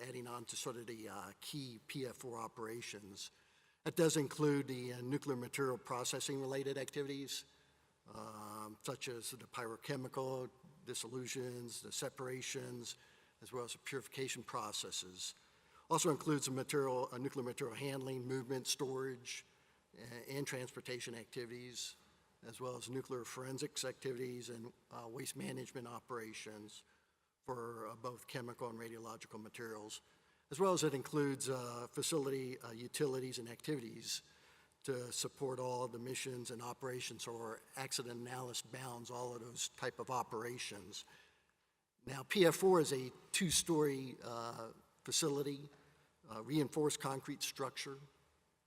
adding on to sort of the key PF4 operations, that does include the nuclear material processing-related activities, such as the pyrochemical dissolutions, the separations, as well as the purification processes. Also includes nuclear material handling, movement, storage, and transportation activities, as well as nuclear forensics activities and waste management operations for both chemical and radiological materials, as well as it includes facility utilities and activities to support all of the missions and operations, or accident analysis bounds all of those type of operations. Now, PF4 is a two-story facility, reinforced concrete structure,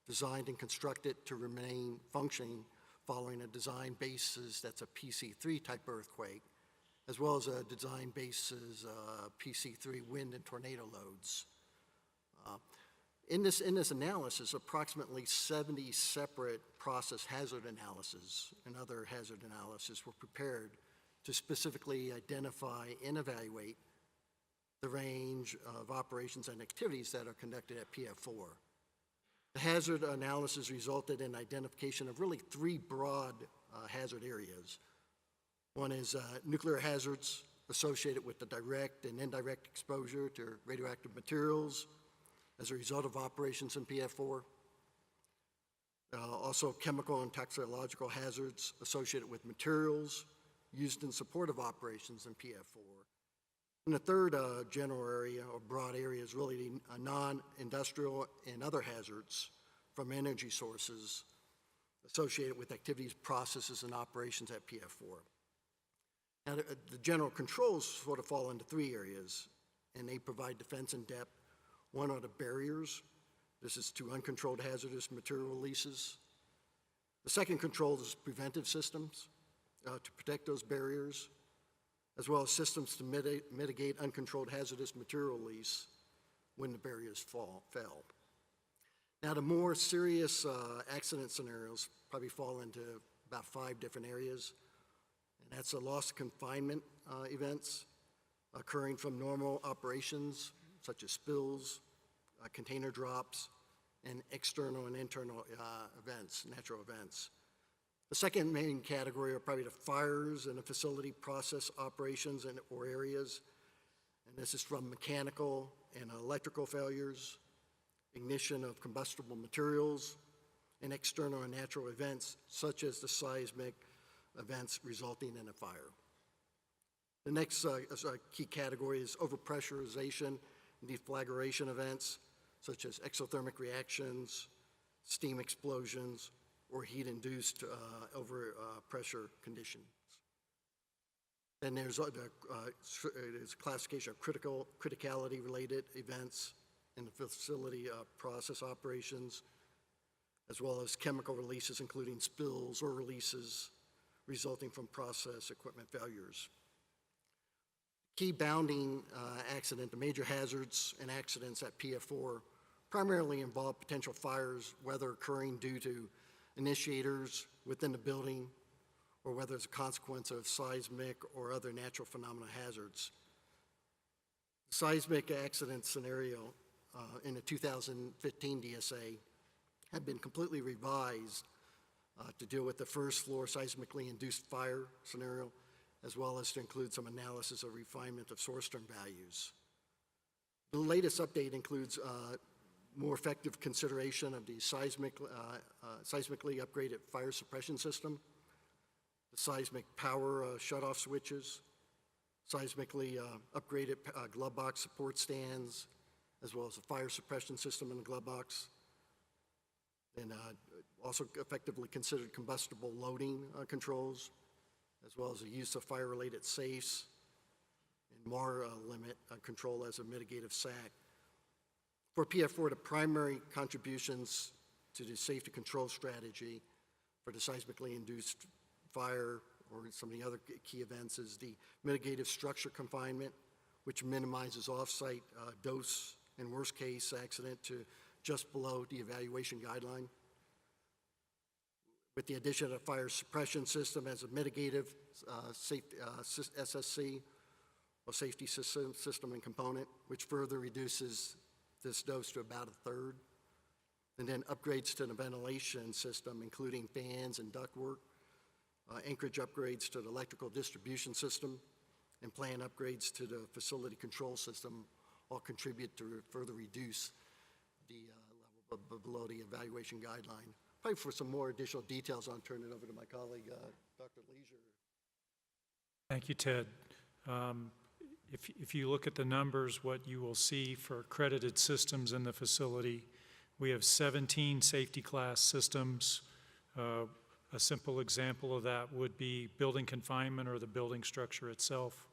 designed and constructed to remain functioning following a design basis that's a PC3 type earthquake, as well as a design basis PC3 wind and tornado loads. In this analysis, approximately 70 separate process hazard analyses and other hazard analyses were prepared to specifically identify and evaluate the range of operations and activities that are conducted at PF4. The hazard analysis resulted in identification of really three broad hazard areas. One is nuclear hazards associated with the direct and indirect exposure to radioactive materials as a result of operations in PF4. Also chemical and toxicological hazards associated with materials used in support of operations in PF4. And the third general area or broad area is really the non-industrial and other hazards from energy sources associated with activities, processes, and operations at PF4. Now, the general controls sort of fall into three areas, and they provide defense in depth. One are the barriers. This is to uncontrolled hazardous material releases. The second control is preventive systems to protect those barriers, as well as systems to mitigate uncontrolled hazardous material release when the barriers fell. Now, the more serious accident scenarios probably fall into about 5 different areas, and that's a loss of confinement events occurring from normal operations, such as spills, container drops, and external and internal events, natural events. The second main category are probably the fires in the facility process operations or areas, and this is from mechanical and electrical failures, ignition of combustible materials, and external and natural events, such as the seismic events resulting in a fire. The next key category is overpressurization and deflagration events, such as exothermic reactions, steam explosions, or heat-induced overpressure conditions. Then there's classification of criticality-related events in the facility process operations, as well as chemical releases, including spills or releases resulting from process equipment failures. Key bounding accident, the major hazards and accidents at PF4 primarily involve potential fires, whether occurring due to initiators within the building or whether it's a consequence of seismic or other natural phenomena hazards. The seismic accident scenario in the 2015 DSA had been completely revised to deal with the first floor seismically induced fire scenario, as well as to include some analysis of refinement of source term values. The latest update includes more effective consideration of the seismically upgraded fire suppression system, the seismic power shutoff switches, seismically upgraded glove box support stands, as well as a fire suppression system in the glove box. And also effectively considered combustible loading controls, as well as the use of fire-related safes and more limit control as a mitigative SAC. For PF4, the primary contributions to the safety control strategy for the seismically induced fire or some of the other key events is the mitigative structure confinement, which minimizes off-site dose and worst-case accident to just below the evaluation guideline. With the addition of a fire suppression system as a mitigative SSC, or safety system and component, which further reduces this dose to about a third. And then upgrades to the ventilation system, including fans and ductwork, anchorage upgrades to the electrical distribution system, and plan upgrades to the facility control system all contribute to further reduce the level below the evaluation guideline. Probably for some more additional details, I'll turn it over to my colleague, Dr. Leisure. Thank you, Ted. If you look at the numbers, what you will see for accredited systems in the facility, we have 17 safety class systems. A simple example of that would be building confinement or the building structure itself.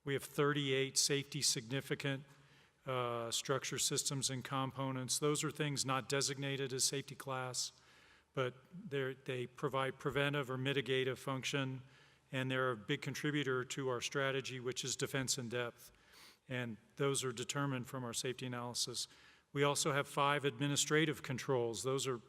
We have 38 safety significant structure systems and components. Those are things not designated as safety class, but they provide preventive or mitigative function, and they're a big contributor to our strategy, which is defense in depth. And those are determined from our safety analysis. We also have 5 administrative controls. Those are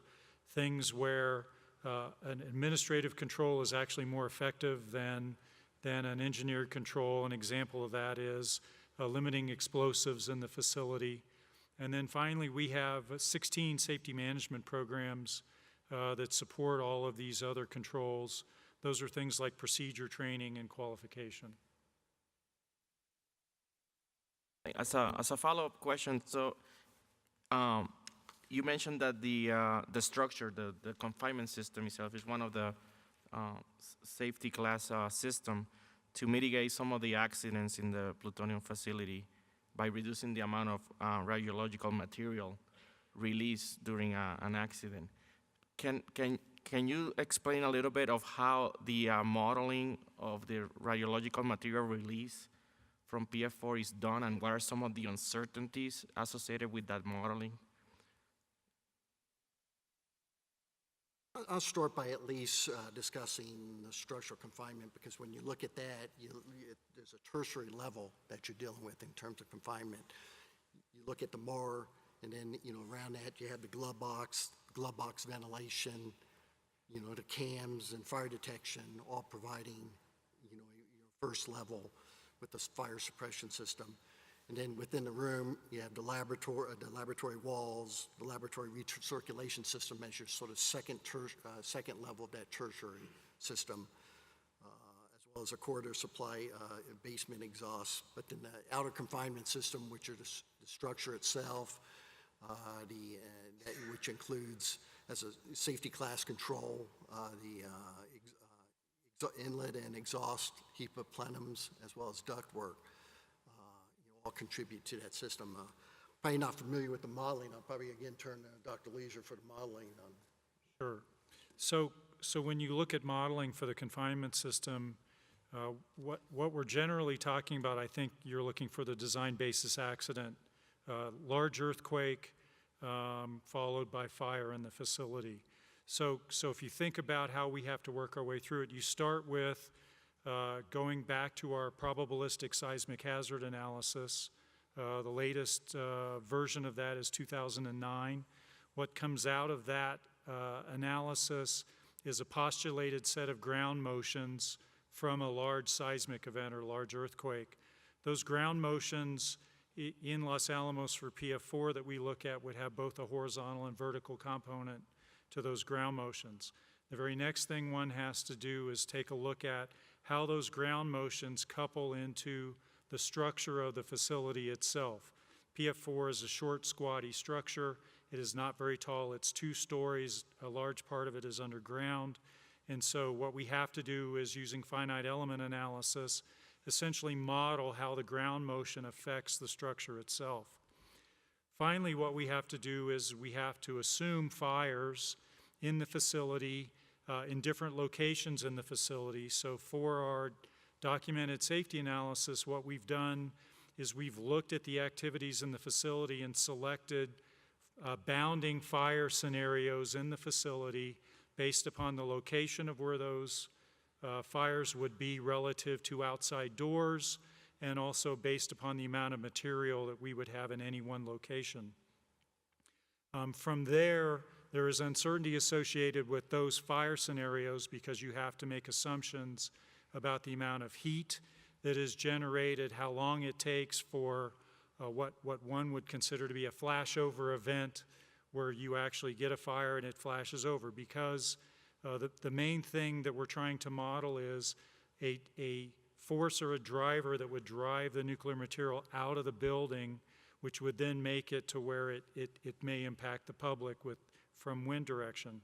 things where an administrative control is actually more effective than an engineered control. An example of that is limiting explosives in the facility. And then finally, we have 16 safety management programs that support all of these other controls. Those are things like procedure training and qualification. As a follow-up question, so you mentioned that the structure, the confinement system itself is one of the safety class system to mitigate some of the accidents in the plutonium facility by reducing the amount of radiological material released during an accident. Can you explain a little bit of how the modeling of the radiological material release from PF4 is done, and what are some of the uncertainties associated with that modeling? I'll start by at least discussing the structural confinement, because when you look at that, there's a tertiary level that you're dealing with in terms of confinement. You look at the MAR, and then around that you have the glove box ventilation, the cams and fire detection, all providing your first level with the fire suppression system. And then within the room, you have the laboratory walls, the laboratory recirculation system as your sort of second level of that tertiary system, as well as a corridor supply basement exhaust. But then the outer confinement system, which are the structure itself, which includes, as a safety class control, the inlet and exhaust HEPA plenums, as well as ductwork, all contribute to that system. Probably not familiar with the modeling. I'll probably again turn to Dr. Leisure for the modeling. Sure. So when you look at modeling for the confinement system, what we're generally talking about, I think you're looking for the design basis accident, large earthquake followed by fire in the facility. So if you think about how we have to work our way through it, you start with going back to our probabilistic seismic hazard analysis. The latest version of that is 2009. What comes out of that analysis is a postulated set of ground motions from a large seismic event or large earthquake. Those ground motions in Los Alamos for PF4 that we look at would have both a horizontal and vertical component to those ground motions. The very next thing one has to do is take a look at how those ground motions couple into the structure of the facility itself. PF4 is a short, squatty structure. It is not very tall. It's 2 stories. A large part of it is underground. And so what we have to do is, using finite element analysis, essentially model how the ground motion affects the structure itself. Finally, what we have to do is we have to assume fires in the facility, in different locations in the facility. So for our documented safety analysis, what we've done is we've looked at the activities in the facility and selected bounding fire scenarios in the facility based upon the location of where those fires would be relative to outside doors, and also based upon the amount of material that we would have in any one location. From there is uncertainty associated with those fire scenarios because you have to make assumptions about the amount of heat that is generated, how long it takes for what one would consider to be a flashover event where you actually get a fire and it flashes over, because the main thing that we're trying to model is a force or a driver that would drive the nuclear material out of the building, which would then make it to where it may impact the public from wind direction.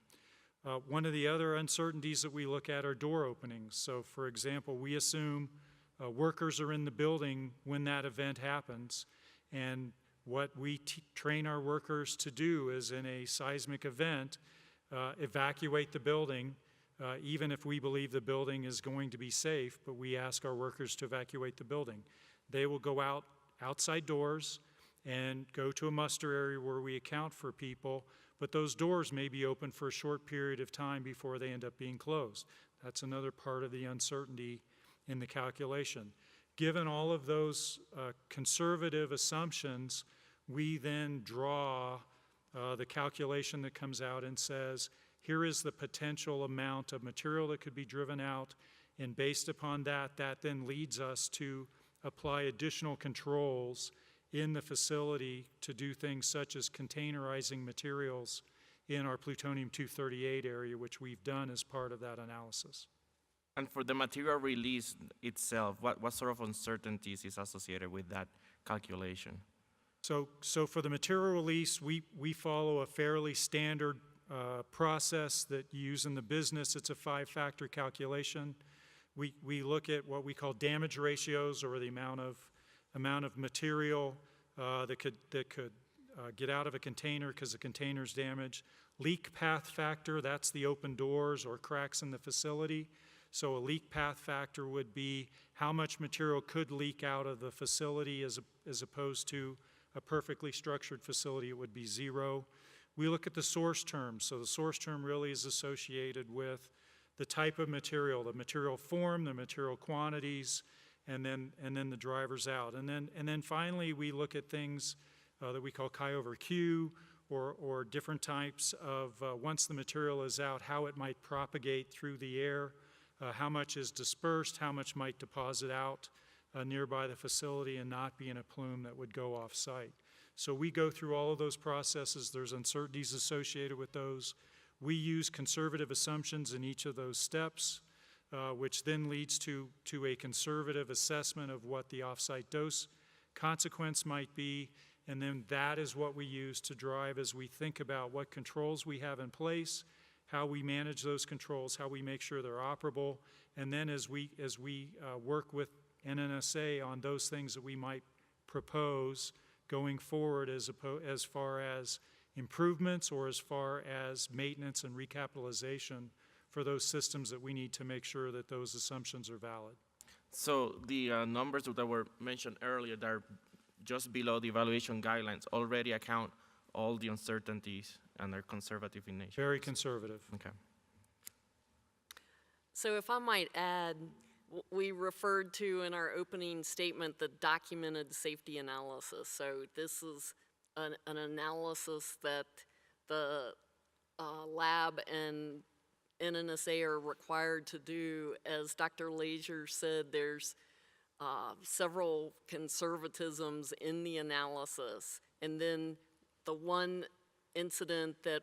One of the other uncertainties that we look at are door openings. So for example, we assume workers are in the building when that event happens, and what we train our workers to do is, in a seismic event, evacuate the building, even if we believe the building is going to be safe, but we ask our workers to evacuate the building. They will go outside doors and go to a muster area where we account for people, but those doors may be open for a short period of time before they end up being closed. That's another part of the uncertainty in the calculation. Given all of those conservative assumptions, we then draw the calculation that comes out and says, here is the potential amount of material that could be driven out, and based upon that, that then leads us to apply additional controls in the facility to do things such as containerizing materials in our plutonium-238 area, which we've done as part of that analysis. And for the material release itself, what sort of uncertainties is associated with that calculation? So for the material release, we follow a fairly standard process that you use in the business. It's a 5-factor calculation. We look at what we call damage ratios, or the amount of material that could get out of a container because the container's damaged. Leak path factor, that's the open doors or cracks in the facility. So a leak path factor would be how much material could leak out of the facility as opposed to a perfectly structured facility. It would be 0. We look at the source term. So the source term really is associated with the type of material, the material form, the material quantities, and then the drivers out. And then finally, we look at things that we call chi over Q, or different types of, once the material is out, how it might propagate through the air, how much is dispersed, how much might deposit out nearby the facility and not be in a plume that would go off-site. So we go through all of those processes. There's uncertainties associated with those. We use conservative assumptions in each of those steps, which then leads to a conservative assessment of what the off-site dose consequence might be, and then that is what we use to drive as we think about what controls we have in place, how we manage those controls, how we make sure they're operable, and then as we work with NNSA on those things that we might propose going forward as far as improvements or as far as maintenance and recapitalization for those systems that we need to make sure that those assumptions are valid. So the numbers that were mentioned earlier that are just below the evaluation guidelines already account all the uncertainties and are conservative in nature? Very conservative. Okay. So if I might add, we referred to in our opening statement the documented safety analysis. So this is an analysis that the lab and NNSA are required to do. As Dr. Lazier said, there's several conservatisms in the analysis. And then the one incident that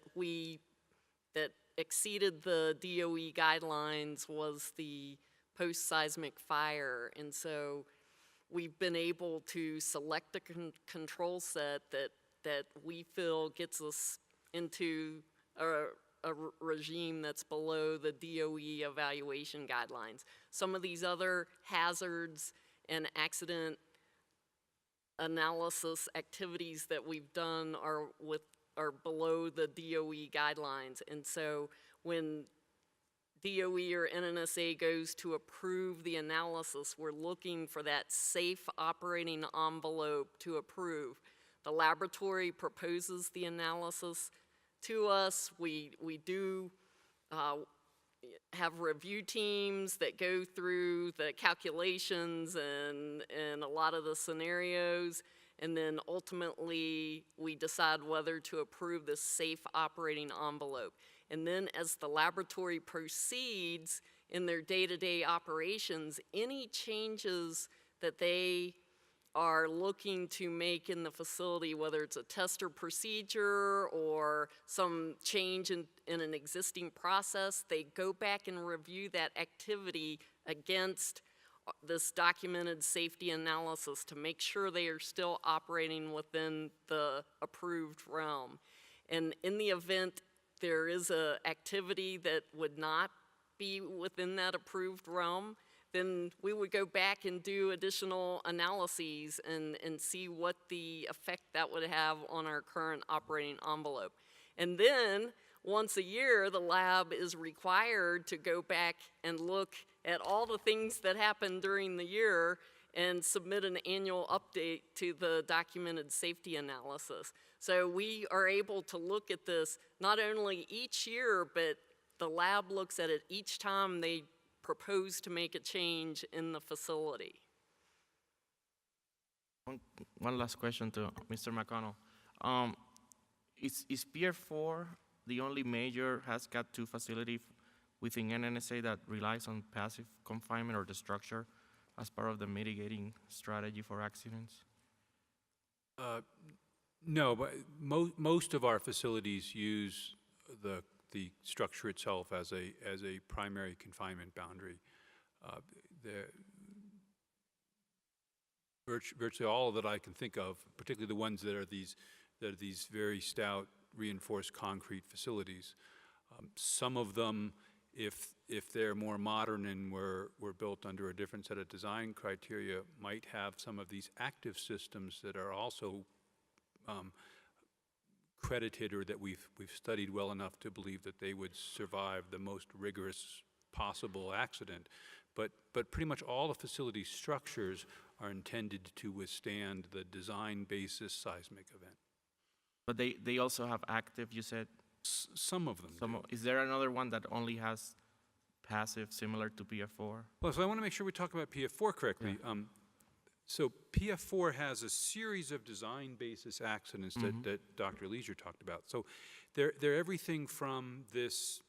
exceeded the DOE guidelines was the post-seismic fire. And so we've been able to select a control set that we feel gets us into a regime that's below the DOE evaluation guidelines. Some of these other hazards and accident analysis activities that we've done are below the DOE guidelines. And so when DOE or NNSA goes to approve the analysis, we're looking for that safe operating envelope to approve. The laboratory proposes the analysis to us. We do have review teams that go through the calculations and a lot of the scenarios, and then ultimately we decide whether to approve this safe operating envelope. And then as the laboratory proceeds in their day-to-day operations, any changes that they are looking to make in the facility, whether it's a test or procedure or some change in an existing process, they go back and review that activity against this documented safety analysis to make sure they are still operating within the approved realm. And in the event there is an activity that would not be within that approved realm, then we would go back and do additional analyses and see what the effect that would have on our current operating envelope. And then, once a year, the lab is required to go back and look at all the things that happened during the year and submit an annual update to the documented safety analysis. So we are able to look at this not only each year, but the lab looks at it each time they propose to make a change in the facility. One last question to Mr. McConnell. Is Pier 4 the only major HAZCAT 2 facility within NNSA that relies on passive confinement or the structure as part of the mitigating strategy for accidents? No, but most of our facilities use the structure itself as a primary confinement boundary. Virtually all that I can think of, particularly the ones that are these very stout reinforced concrete facilities. Some of them, if they're more modern and were built under a different set of design criteria, might have some of these active systems that are also credited or that we've studied well enough to believe that they would survive the most rigorous possible accident. But pretty much all the facility structures are intended to withstand the design basis seismic event. But they also have active, you said? Some of them do. Is there another one that only has passive, similar to PF4? Well, so I want to make sure we talk about PF4 correctly. Yeah. So PF4 has a series of design basis accidents that Dr. Leisure talked about. So they're everything from this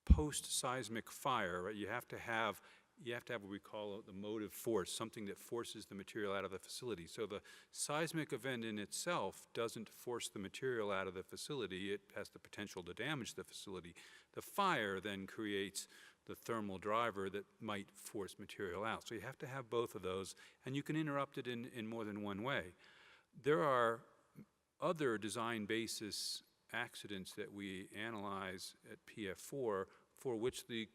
post-seismic fire, right? You have to have what we call the motive force, something that forces the material out of the facility. So the seismic event in itself doesn't force the material out of the facility. It has the potential to damage the facility. The fire then creates the thermal driver that might force material out. So you have to have both of those, and you can interrupt it in more than one way. There are other design basis accidents that we analyze at PF4 for which the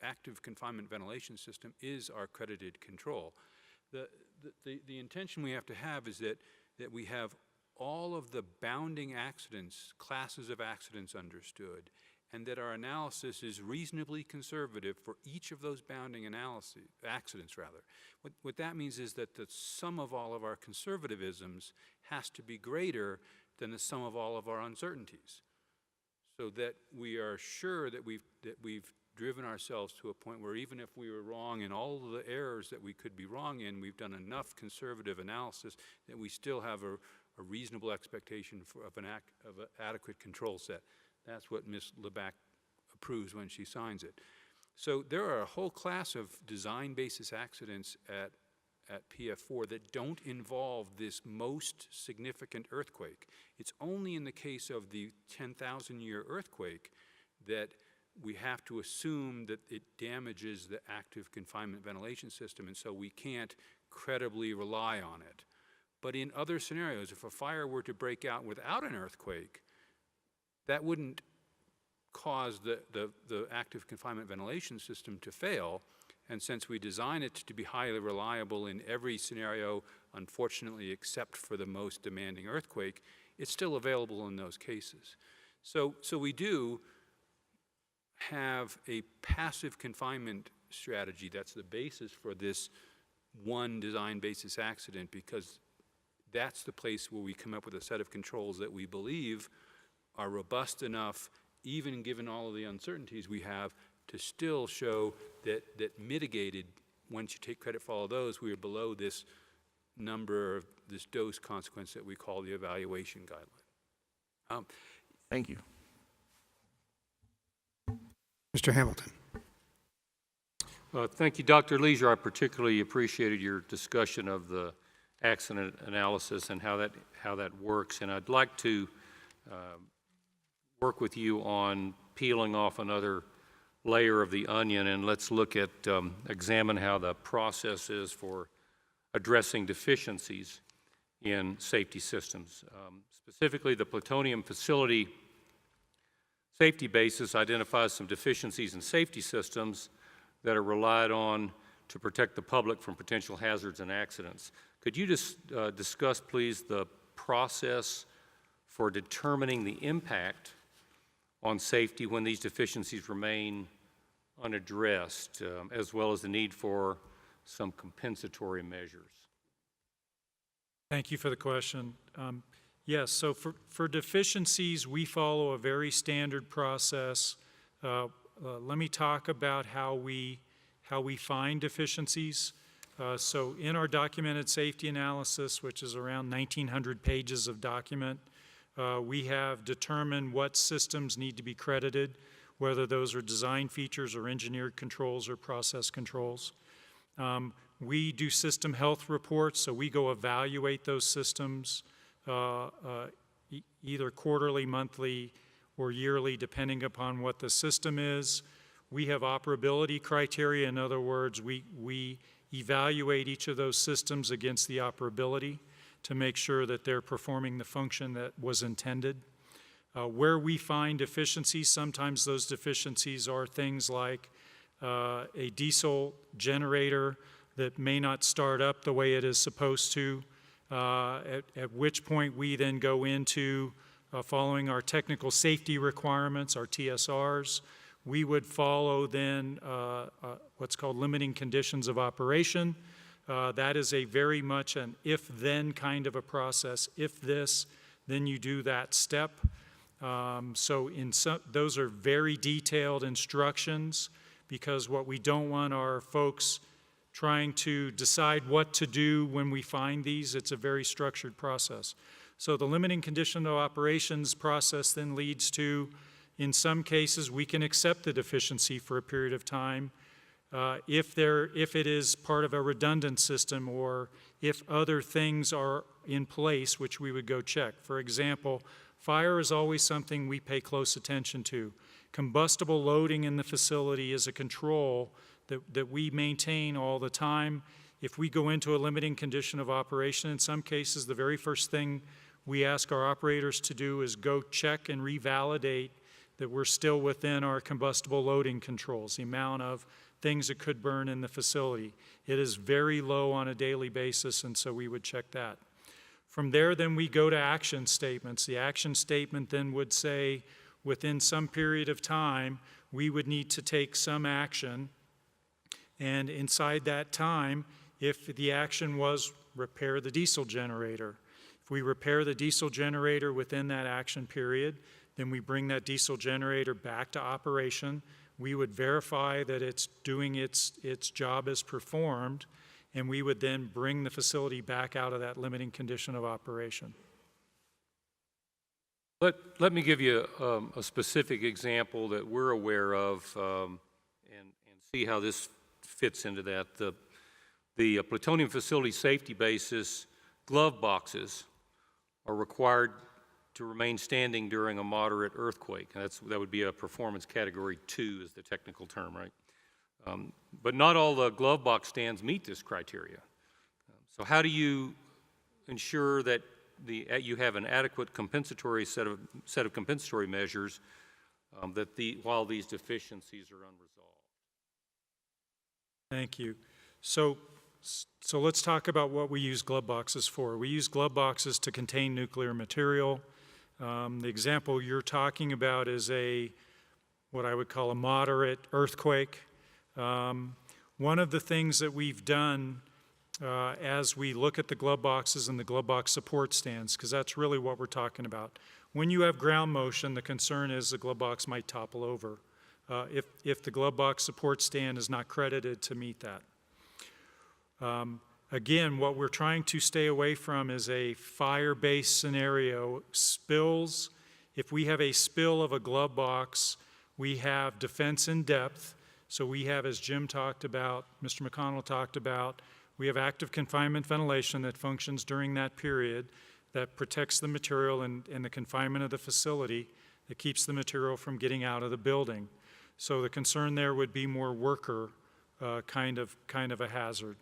active confinement ventilation system is our credited control. The intention we have to have is that we have all of the bounding accidents, classes of accidents understood, and that our analysis is reasonably conservative for each of those bounding accidents. What that means is that the sum of all of our conservatisms has to be greater than the sum of all of our uncertainties, so that we are sure that we've driven ourselves to a point where even if we were wrong in all of the errors that we could be wrong in, we've done enough conservative analysis that we still have a reasonable expectation of an adequate control set. That's what Ms. Lebac approves when she signs it. So there are a whole class of design basis accidents at PF4 that don't involve this most significant earthquake. It's only in the case of the 10,000-year earthquake that we have to assume that it damages the active confinement ventilation system, and so we can't credibly rely on it. But in other scenarios, if a fire were to break out without an earthquake, that wouldn't cause the active confinement ventilation system to fail. And since we design it to be highly reliable in every scenario, unfortunately, except for the most demanding earthquake, it's still available in those cases. So we do have a passive confinement strategy that's the basis for this one design basis accident, because that's the place where we come up with a set of controls that we believe are robust enough, even given all of the uncertainties we have, to still show that mitigated, once you take credit for all of those, we are below this number, this dose consequence that we call the evaluation guideline. Thank you. Mr. Hamilton. Thank you, Dr. Leisure. I particularly appreciated your discussion of the accident analysis and how that works, and I'd like to work with you on peeling off another layer of the onion, and let's look at, examine how the process is for addressing deficiencies in safety systems. Specifically, the plutonium facility safety basis identifies some deficiencies in safety systems that are relied on to protect the public from potential hazards and accidents. Could you just discuss, please, the process for determining the impact on safety when these deficiencies remain unaddressed, as well as the need for some compensatory measures? Thank you for the question. Yes, so for deficiencies, we follow a very standard process. Let me talk about how we find deficiencies. So in our documented safety analysis, which is around 1,900 pages of document, we have determined what systems need to be credited, whether those are design features or engineered controls or process controls. We do system health reports, so we go evaluate those systems either quarterly, monthly, or yearly, depending upon what the system is. We have operability criteria. In other words, we evaluate each of those systems against the operability to make sure that they're performing the function that was intended. Where we find deficiencies, sometimes those deficiencies are things like a diesel generator that may not start up the way it is supposed to, at which point we then go into following our technical safety requirements, our TSRs. We would follow then what's called limiting conditions of operation. That is a very much an if-then kind of a process. If this, then you do that step. So those are very detailed instructions, because what we don't want are folks trying to decide what to do when we find these. It's a very structured process. So the limiting condition of operations process then leads to, in some cases, we can accept the deficiency for a period of time if it is part of a redundant system, or if other things are in place, which we would go check. For example, fire is always something we pay close attention to. Combustible loading in the facility is a control that we maintain all the time. If we go into a limiting condition of operation, in some cases, the very first thing we ask our operators to do is go check and revalidate that we're still within our combustible loading controls, the amount of things that could burn in the facility. It is very low on a daily basis, and so we would check that. From there, then we go to action statements. The action statement then would say, within some period of time, we would need to take some action. And inside that time, if the action was repair the diesel generator, if we repair the diesel generator within that action period, then we bring that diesel generator back to operation. We would verify that it's doing its job as performed, and we would then bring the facility back out of that limiting condition of operation. Let me give you a specific example that we're aware of and see how this fits into that. The plutonium facility safety basis glove boxes are required to remain standing during a moderate earthquake. And that would be a performance category 2 is the technical term, right? But not all the glove box stands meet this criteria. So how do you ensure that you have an adequate compensatory set of compensatory measures while these deficiencies are unresolved? Thank you. So let's talk about what we use glove boxes for. We use glove boxes to contain nuclear material. The example you're talking about is what I would call a moderate earthquake. One of the things that we've done as we look at the glove boxes and the glove box support stands, because that's really what we're talking about. When you have ground motion, the concern is the glove box might topple over if the glove box support stand is not credited to meet that. Again, what we're trying to stay away from is a fire-based scenario. Spills, if we have a spill of a glove box, we have defense in depth. So we have, as Jim talked about, Mr. McConnell talked about, we have active confinement ventilation that functions during that period that protects the material and the confinement of the facility that keeps the material from getting out of the building. So the concern there would be more worker kind of a hazard.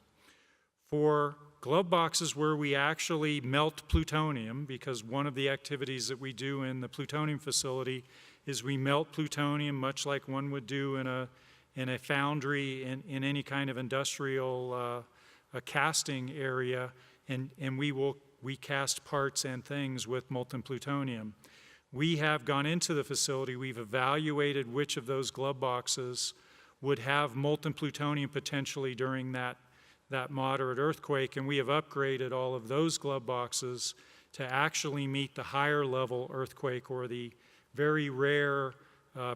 For glove boxes where we actually melt plutonium, because one of the activities that we do in the plutonium facility is we melt plutonium much like one would do in a foundry in any kind of industrial a casting area, and we cast parts and things with molten plutonium. We have gone into the facility, we've evaluated which of those glove boxes would have molten plutonium potentially during that moderate earthquake, and we have upgraded all of those glove boxes to actually meet the higher level earthquake or the very rare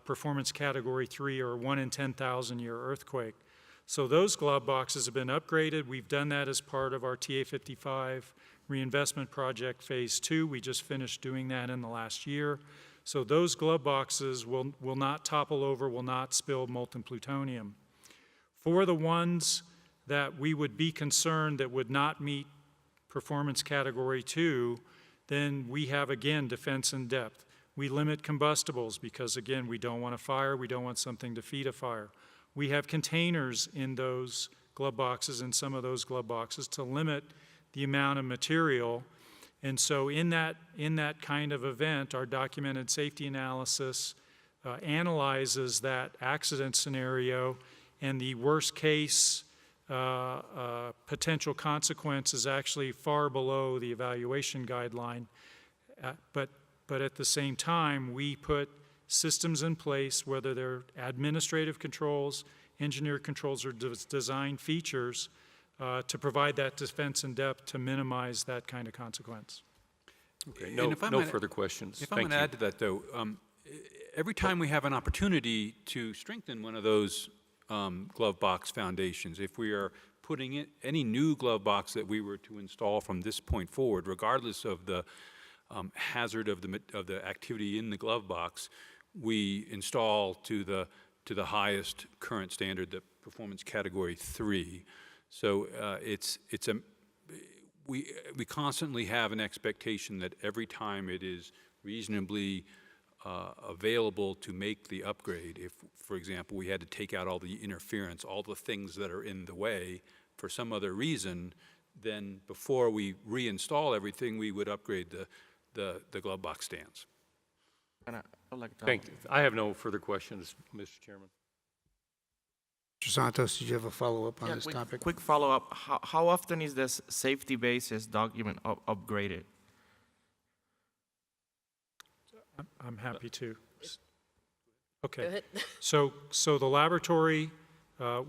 performance category 3 or 1 in 10,000 year earthquake. So those glove boxes have been upgraded. We've done that as part of our TA-55 reinvestment project phase 2. We just finished doing that in the last year. So those glove boxes will not topple over, will not spill molten plutonium. For the ones that we would be concerned that would not meet performance category 2, then we have, again, defense in depth. We limit combustibles because, again, we don't want a fire, we don't want something to feed a fire. We have containers in those glove boxes, in some of those glove boxes, to limit the amount of material. And so in that kind of event, our documented safety analysis analyzes that accident scenario, and the worst case potential consequence is actually far below the evaluation guideline. But at the same time, we put systems in place, whether they're administrative controls, engineered controls, or design features to provide that defense in depth to minimize that kind of consequence. Okay, no further questions. If I'm going to add to that, though, every time we have an opportunity to strengthen one of those glove box foundations, if we are putting in any new glove box that we were to install from this point forward, regardless of the hazard of the activity in the glove box, we install to the highest current standard, the performance category 3. So we constantly have an expectation that every time it is reasonably available to make the upgrade, if, for example, we had to take out all the interference, all the things that are in the way for some other reason, then before we reinstall everything, we would upgrade the glove box stands. Thank you. I have no further questions, Mr. Chairman. Mr. Santos, did you have a follow-up on this topic? Quick follow-up. How often is this safety basis document upgraded? I'm happy to. Go Okay. ahead. So the laboratory,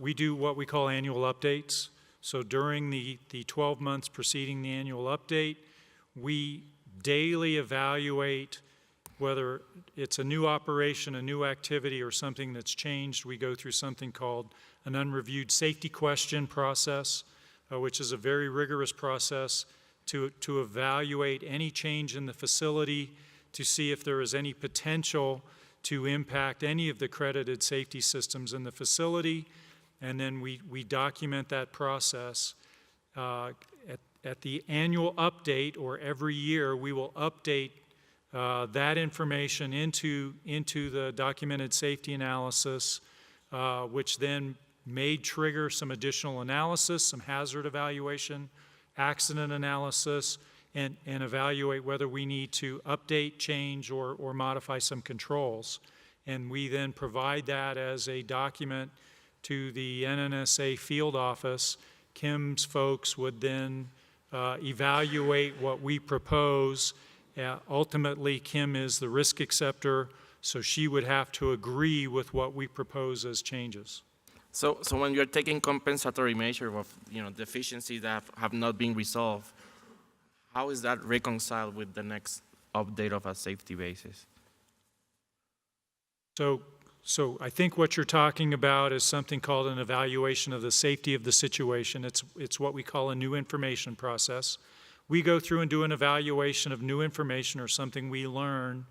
we do what we call annual updates. So during the 12 months preceding the annual update, we daily evaluate whether it's a new operation, a new activity, or something that's changed. We go through something called an unreviewed safety question process, which is a very rigorous process to evaluate any change in the facility, to see if there is any potential to impact any of the credited safety systems in the facility, and then we document that process. At the annual update, or every year, we will update that information into the documented safety analysis, which then may trigger some additional analysis, some hazard evaluation, accident analysis, and evaluate whether we need to update, change, or modify some controls. And we then provide that as a document to the NNSA field office. Kim's folks would then evaluate what we propose. Ultimately, Kim is the risk acceptor, so she would have to agree with what we propose as changes. So when you're taking compensatory measure of, deficiencies that have not been resolved, how is that reconciled with the next update of a safety basis? So I think what you're talking about is something called an evaluation of the safety of the situation. It's what we call a new information process. We go through and do an evaluation of new information or something we learn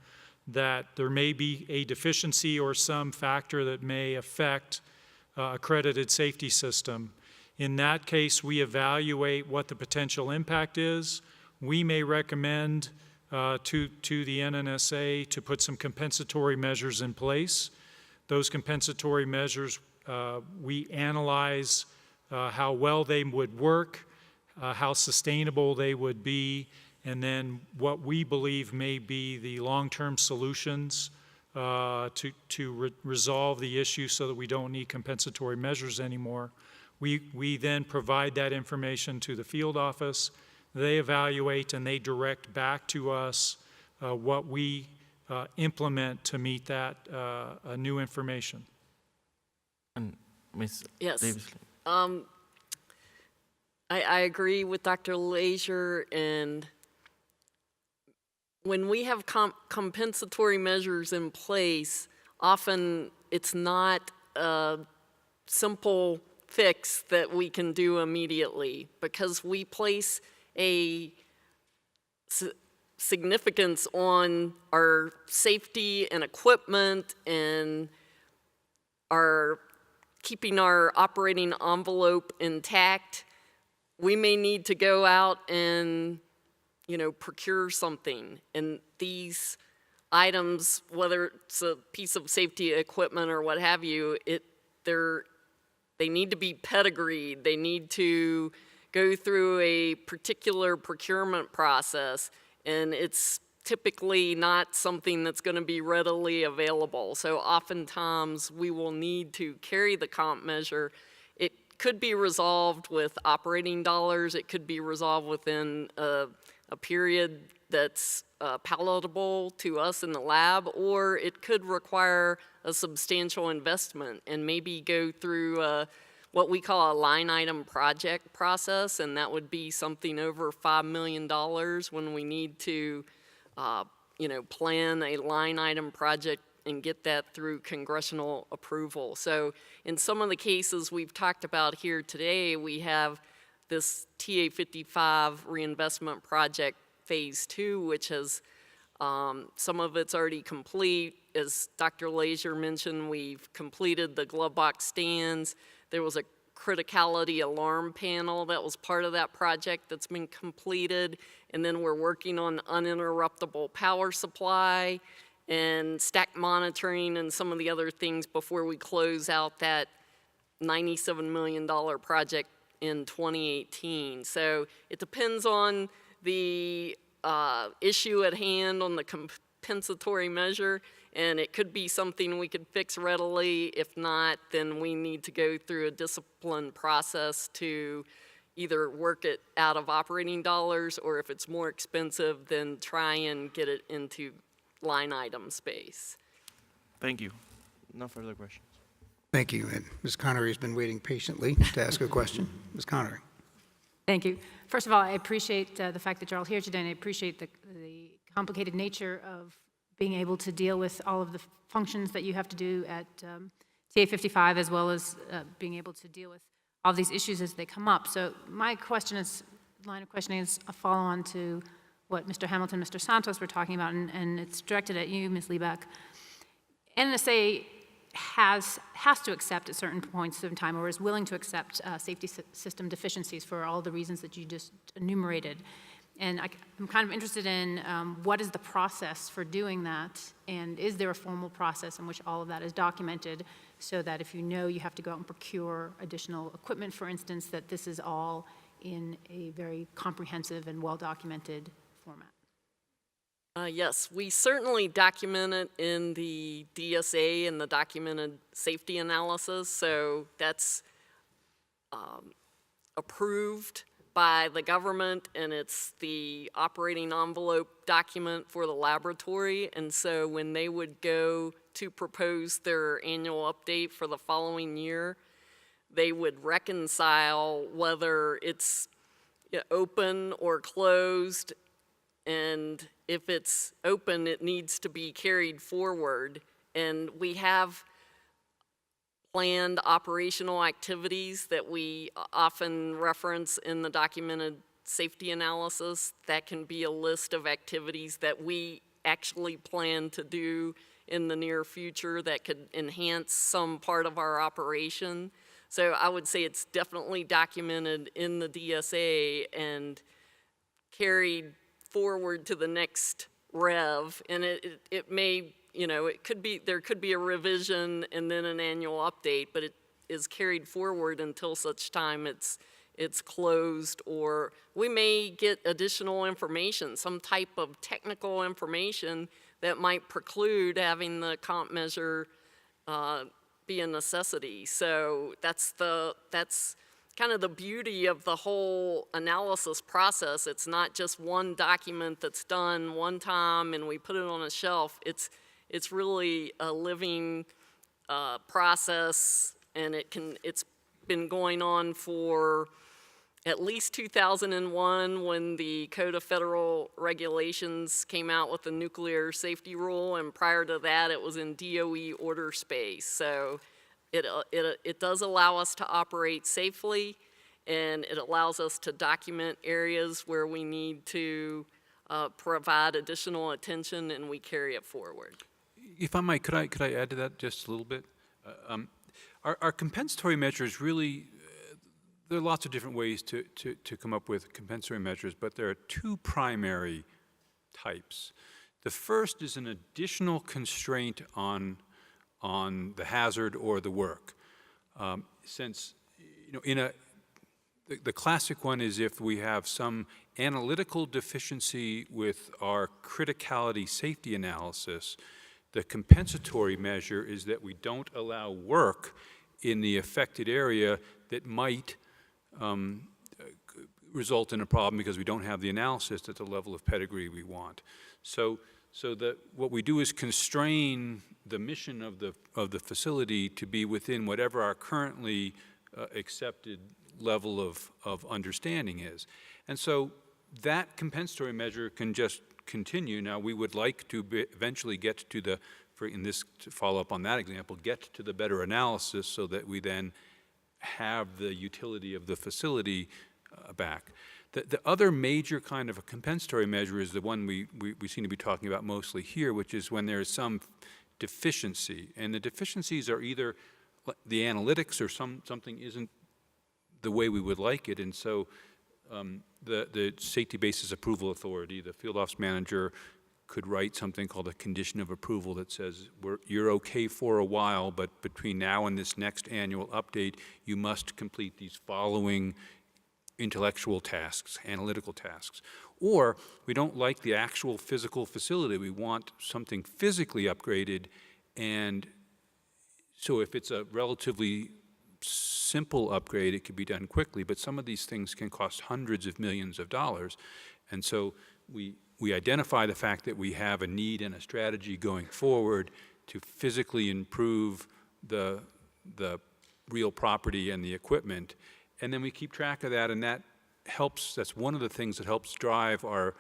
that there may be a deficiency or some factor that may affect accredited safety system. In that case, we evaluate what the potential impact is. We may recommend to the NNSA to put some compensatory measures in place. Those compensatory measures, we analyze how well they would work, how sustainable they would be, and then what we believe may be the long-term solutions to resolve the issue so that we don't need compensatory measures anymore. We then provide that information to the field office. They evaluate and they direct back to us what we implement to meet that new information. And Ms. Yes. Davis. I agree with Dr. Leisure, and when we have compensatory measures in place, often it's not a simple fix that we can do immediately, because we place a significance on our safety and equipment and our keeping our operating envelope intact. We may need to go out and, procure something. And these items, whether it's a piece of safety equipment or what have you, they need to be pedigreed. They need to go through a particular procurement process, and it's typically not something that's going to be readily available. So oftentimes we will need to carry the comp measure. It could be resolved with operating dollars. It could be resolved within a period that's palatable to us in the lab, or it could require a substantial investment and maybe go through what we call a line item project process, and that would be something over $5 million when we need to plan a line item project and get that through congressional approval. So in some of the cases we've talked about here today, we have this TA55 reinvestment project phase 2, which has some of it's already complete. As Dr. Leisure mentioned, we've completed the glove box stands. There was a criticality alarm panel that was part of that project that's been completed. And then we're working on uninterruptible power supply and stack monitoring and some of the other things before we close out that $97 million project in 2018. So it depends on the issue at hand on the compensatory measure, and it could be something we could fix readily. If not, then we need to go through a disciplined process to either work it out of operating dollars, or if it's more expensive, then try and get it into line item space. Thank you. No further questions. Thank you. And Ms. Connery has been waiting patiently to ask a question. Ms. Connery. Thank you. First of all, I appreciate the fact that you're all here today, and I appreciate the complicated nature of being able to deal with all of the functions that you have to do at TA55, as well as being able to deal with all these issues as they come up. So my line of questioning is a follow-on to what Mr. Hamilton, Mr. Santos were talking about, and it's directed at you, Ms. Liebeck. NNSA has to accept at certain points in time, or is willing to accept safety system deficiencies for all the reasons that you just enumerated. And I'm kind of interested in what is the process for doing that, and is there a formal process in which all of that is documented so that if you know you have to go out and procure additional equipment, for instance, that this is all in a very comprehensive and well-documented format? Yes, we certainly document it in the DSA and the documented safety analysis, so that's approved by the government, and it's the operating envelope document for the laboratory. And so when they would go to propose their annual update for the following year, they would reconcile whether it's open or closed, and if it's open, it needs to be carried forward. And we have planned operational activities that we often reference in the documented safety analysis. That can be a list of activities that we actually plan to do in the near future that could enhance some part of our operation. So I would say it's definitely documented in the DSA and carried forward to the next rev, and it may, it could be, there could be a revision and then an annual update, but it is carried forward until such time it's closed, or we may get additional information, some type of technical information that might preclude having the comp measure be a necessity. So that's kind of the beauty of the whole analysis process. It's not just one document that's done one time and we put it on a shelf. It's really a living process, and it's been going on for at least 2001 when the Code of Federal Regulations came out with the nuclear safety rule, and prior to that it was in DOE order space. So it does allow us to operate safely, and it allows us to document areas where we need to provide additional attention, and we carry it forward. If I might, could I add to that just a little bit? Our compensatory measures really, there are lots of different ways to come up with compensatory measures, but there are two primary types. The first is an additional constraint on the hazard or the work. Since, the classic one is if we have some analytical deficiency with our criticality safety analysis, the compensatory measure is that we don't allow work in the affected area that might result in a problem because we don't have the analysis at the level of pedigree we want. So what we do is constrain the mission of the facility to be within whatever our currently accepted level of understanding is. And so that compensatory measure can just continue. Now, we would like to eventually get to to follow up on that example, get to the better analysis so that we then have the utility of the facility back. The other major kind of a compensatory measure is the one we seem to be talking about mostly here, which is when there is some deficiency. And the deficiencies are either the analytics or something isn't the way we would like it. And so the Safety Basis Approval Authority, the field ops manager, could write something called a condition of approval that says, you're okay for a while, but between now and this next annual update, you must complete these following intellectual tasks, analytical tasks. Or we don't like the actual physical facility. We want something physically upgraded, and so if it's a relatively simple upgrade, it could be done quickly, but some of these things can cost hundreds of millions of dollars. And so we identify the fact that we have a need and a strategy going forward to physically improve the real property and the equipment, and then we keep track of that, and that's one of the things that helps drive our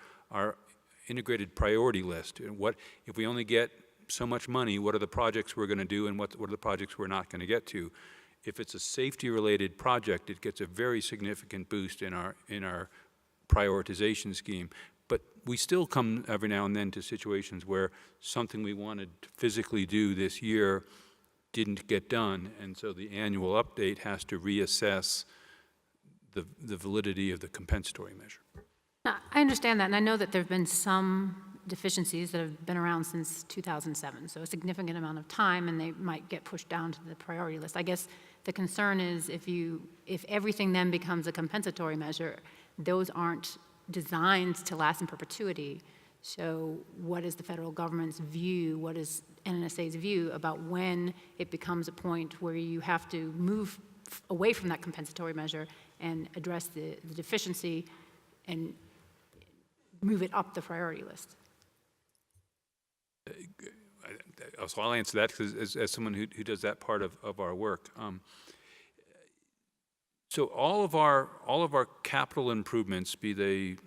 integrated priority list. And if we only get so much money, what are the projects we're going to do, and what are the projects we're not going to get to? If it's a safety-related project, it gets a very significant boost in our prioritization scheme. But we still come every now and then to situations where something we wanted to physically do this year didn't get done, and so the annual update has to reassess the validity of the compensatory measure. Now, I understand that, and I know that there have been some deficiencies that have been around since 2007, so a significant amount of time, and they might get pushed down to the priority list. I guess the concern is if everything then becomes a compensatory measure, those aren't designed to last in perpetuity. So what is the federal government's view, what is NNSA's view about when it becomes a point where you have to move away from that compensatory measure and address the deficiency and move it up the priority list? So I'll answer that because as someone who does that part of our work. So all of our capital improvements, be they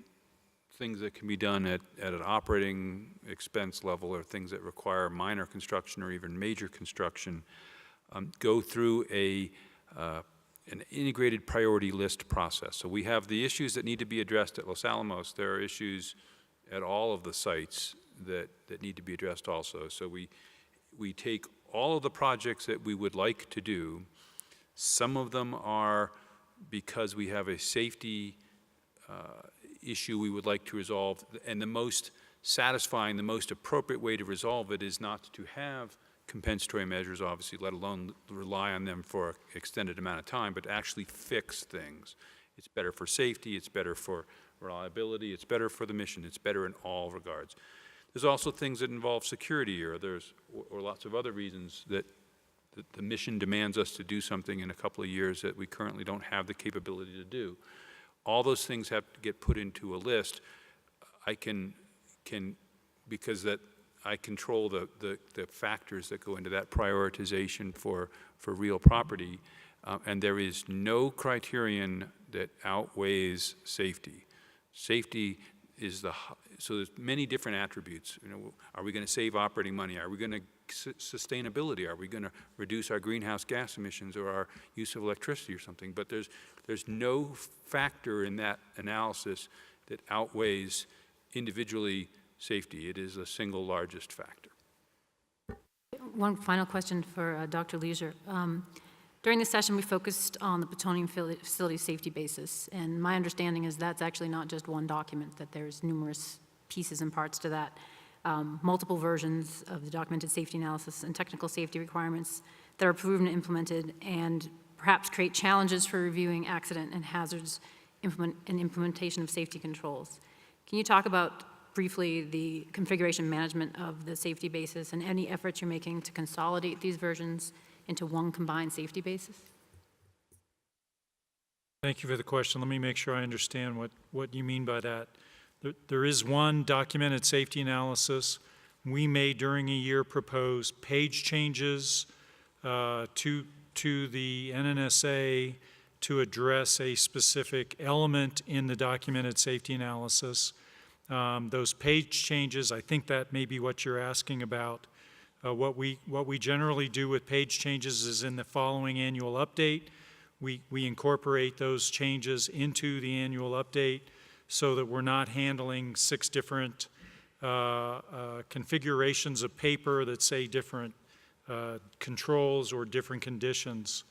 things that can be done at an operating expense level or things that require minor construction or even major construction, go through an integrated priority list process. So we have the issues that need to be addressed at Los Alamos. There are issues at all of the sites that need to be addressed also. So we take all of the projects that we would like to do. Some of them are because we have a safety issue we would like to resolve, and the most satisfying, the most appropriate way to resolve it is not to have compensatory measures, obviously, let alone rely on them for an extended amount of time, but actually fix things. It's better for safety, it's better for reliability, it's better for the mission, it's better in all regards. There's also things that involve security or lots of other reasons that the mission demands us to do something in a couple of years that we currently don't have the capability to do. All those things have to get put into a list. I can because that I control the factors that go into that prioritization for real property, and there is no criterion that outweighs safety. Safety is so there's many different attributes. You know, are we going to save operating money? Are we going to sustainability? Are we going to reduce our greenhouse gas emissions or our use of electricity or something? But there's no factor in that analysis that outweighs individually safety. It is the single largest factor. One final question for Dr. Leisure. During this session, we focused on the plutonium facility safety basis, and my understanding is that's actually not just one document, that there's numerous pieces and parts to that. Multiple versions of the documented safety analysis and technical safety requirements that are approved and implemented, and perhaps create challenges for reviewing accident and hazards and implementation of safety controls. Can you talk about briefly the configuration management of the safety basis and any efforts you're making to consolidate these versions into one combined safety basis? Thank you for the question. Let me make sure I understand what you mean by that. There is one documented safety analysis. We may, during a year, propose page changes to the NNSA to address a specific element in the documented safety analysis. Those page changes, I think that may be what you're asking about. What we generally do with page changes is in the following annual update, we incorporate those changes into the annual update so that we're not handling 6 different configurations of paper that say different controls or different conditions.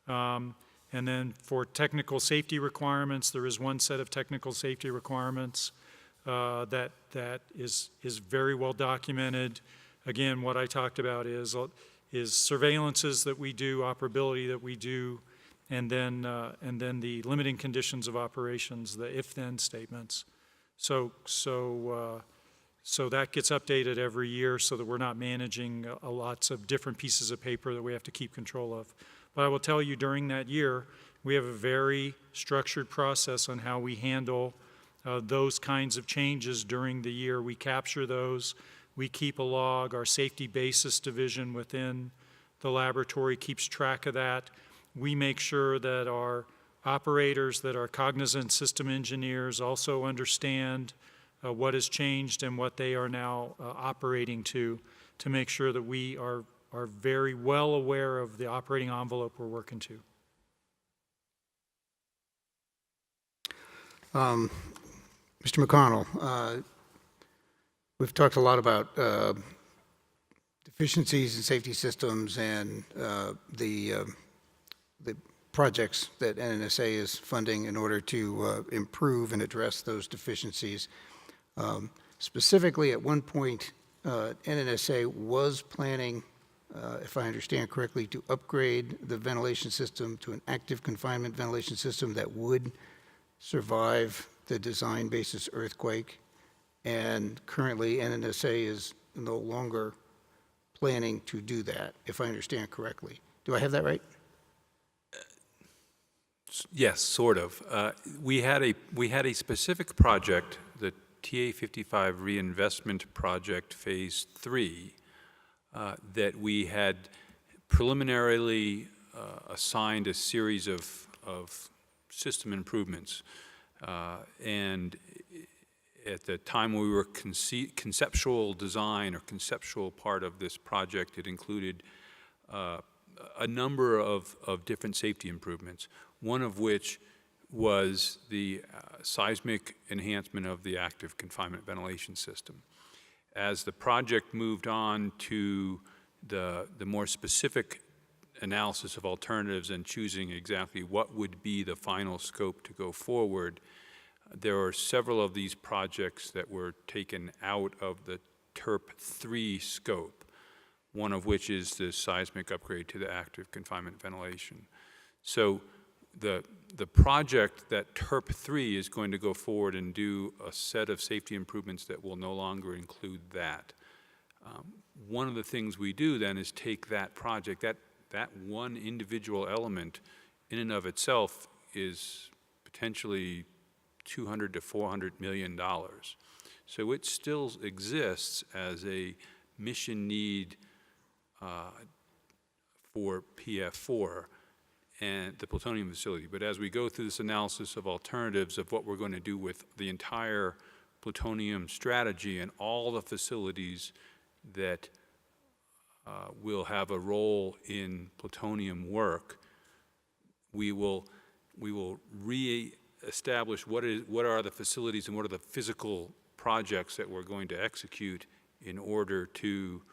And then for technical safety requirements, there is one set of technical safety requirements that is very well documented. Again, what I talked about is surveillances that we do, operability that we do, and then the limiting conditions of operations, the if-then statements. So that gets updated every year so that we're not managing lots of different pieces of paper that we have to keep control of. But I will tell you, during that year, we have a very structured process on how we handle those kinds of changes during the year. We capture those. We keep a log. Our safety basis division within the laboratory keeps track of that. We make sure that our operators, that our cognizant system engineers also understand what has changed and what they are now operating to make sure that we are very well aware of the operating envelope we're working to. Mr. McConnell, we've talked a lot about deficiencies in safety systems and the projects that NNSA is funding in order to improve and address those deficiencies. Specifically, at one point, NNSA was planning, if I understand correctly, to upgrade the ventilation system to an active confinement ventilation system that would survive the design basis earthquake. And currently, NNSA is no longer planning to do that, if I understand correctly. Do I have that right? Yes, sort of. We had a specific project, the TA-55 Reinvestment Project Phase 3, that we had preliminarily assigned a series of system improvements. And at the time we were conceptual design or conceptual part of this project, it included a number of different safety improvements, one of which was the seismic enhancement of the active confinement ventilation system. As the project moved on to the more specific analysis of alternatives and choosing exactly what would be the final scope to go forward, there are several of these projects that were taken out of the TERP-3 scope, one of which is the seismic upgrade to the active confinement ventilation. So the project that TERP-3 is going to go forward and do a set of safety improvements that will no longer include that. One of the things we do then is take that project, that one individual element in and of itself is potentially $200 to $400 million. So it still exists as a mission need for PF4 and the plutonium facility. But as we go through this analysis of alternatives of what we're going to do with the entire plutonium strategy and all the facilities that will have a role in plutonium work, we will re-establish what are the facilities and what are the physical projects that we're going to execute in order to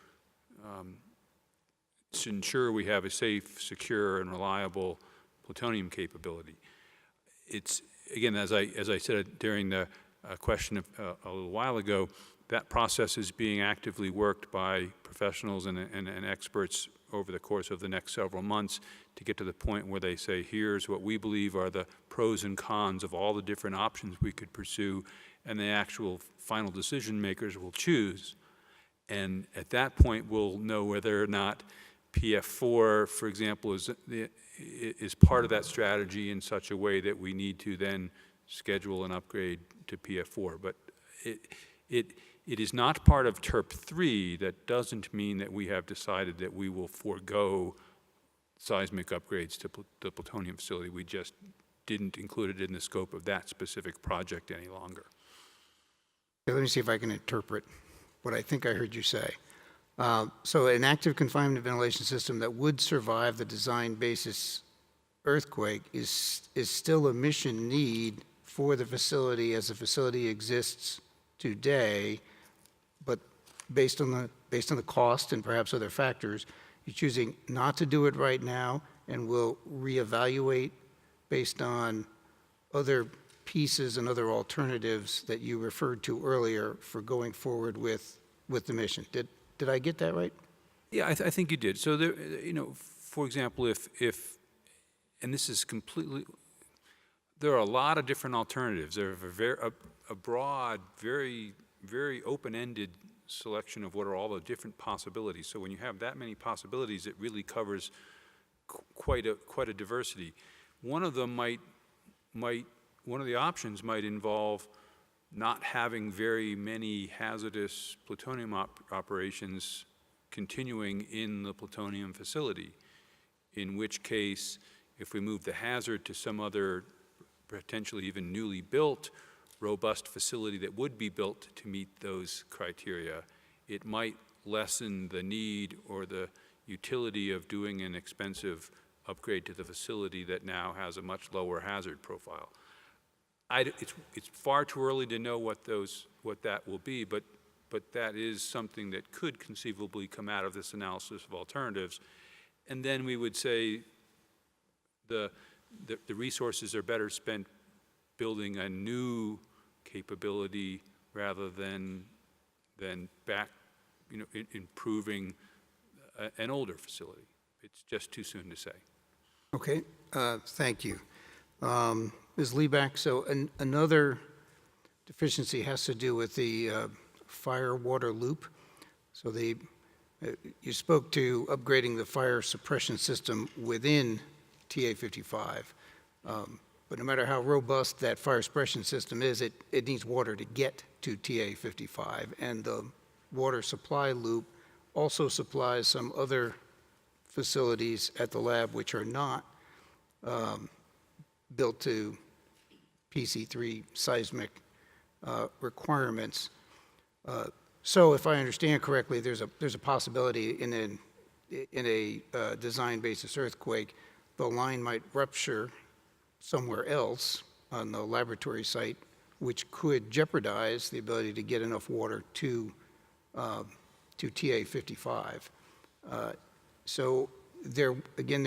ensure we have a safe, secure, and reliable plutonium capability. It's, again, as I said during the question a little while ago, that process is being actively worked by professionals and experts over the course of the next several months to get to the point where they say, here's what we believe are the pros and cons of all the different options we could pursue, and the actual final decision makers will choose. And at that point, we'll know whether or not PF4, for example, is part of that strategy in such a way that we need to then schedule an upgrade to PF4. But it is not part of TERP-3. That doesn't mean that we have decided that we will forego seismic upgrades to the plutonium facility. We just didn't include it in the scope of that specific project any longer. Let me see if I can interpret what I think I heard you say. So an active confinement ventilation system that would survive the design basis earthquake is still a mission need for the facility as the facility exists today, but based on the cost and perhaps other factors, you're choosing not to do it right now and will reevaluate based on other pieces and other alternatives that you referred to earlier for going forward with the mission. Did I get that right? Yeah, I think you did. So there, for example, if and this is completely, there are a lot of different alternatives. There are a broad, very, very open-ended selection of what are all the different possibilities. So when you have that many possibilities, it really covers quite a diversity. One of them one of the options might involve not having very many hazardous plutonium operations continuing in the plutonium facility, in which case, if we move the hazard to some other potentially even newly built robust facility that would be built to meet those criteria, it might lessen the need or the utility of doing an expensive upgrade to the facility that now has a much lower hazard profile. It's far too early to know what that will be, but that is something that could conceivably come out of this analysis of alternatives. And then we would say the the resources are better spent building a new capability rather than back, improving an older facility. It's just too soon to say. Okay, thank you. Ms. Lieback, so another deficiency has to do with the fire water loop. So you spoke to upgrading the fire suppression system within TA 55. But no matter how robust that fire suppression system is, it needs water to get to TA 55. And the water supply loop also supplies some other facilities at the lab which are not built to PC3 seismic requirements. So if I understand correctly, there's a possibility in a design basis earthquake, the line might rupture somewhere else on the laboratory site, which could jeopardize the ability to get enough water to TA 55. So there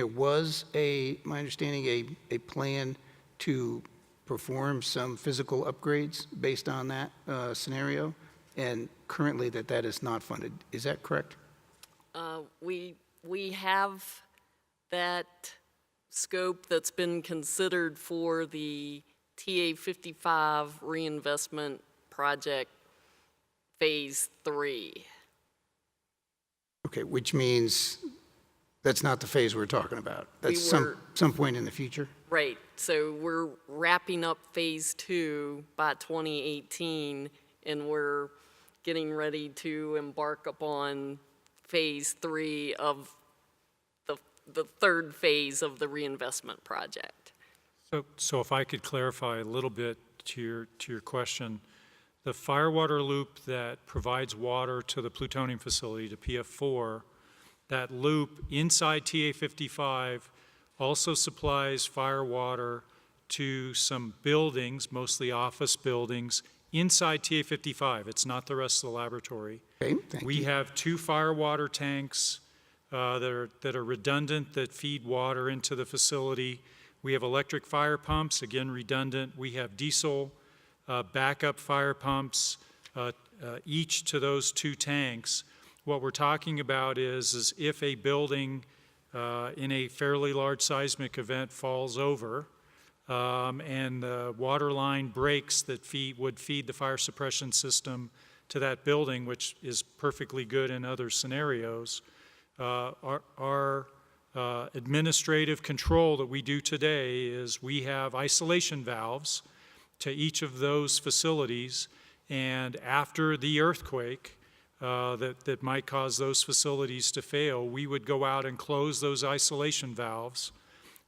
was my understanding, a plan to perform some physical upgrades based on that scenario, and currently that is not funded. Is that correct? We have that scope that's been considered for the TA 55 reinvestment project phase 3. Okay, which means that's not the phase we're talking about. That's some point in the future? Right, so we're wrapping up phase 2 by 2018, and we're getting ready to embark upon phase 3 of the third phase of the reinvestment project. So if I could clarify a little bit to your question, the fire water loop that provides water to the plutonium facility, to PF4, that loop inside TA 55 also supplies fire water to some buildings, mostly office buildings, inside TA 55. It's not the rest of the laboratory. Okay, thank you. We have 2 fire water tanks that are redundant, that feed water into the facility. We have electric fire pumps, again redundant. We have diesel backup fire pumps, each to those 2 tanks. What we're talking about is if a building in a fairly large seismic event falls over and the water line breaks that would feed the fire suppression system to that building, which is perfectly good in other scenarios, our administrative control that we do today is we have isolation valves to each of those facilities, and after the earthquake that might cause those facilities to fail, we would go out and close those isolation valves,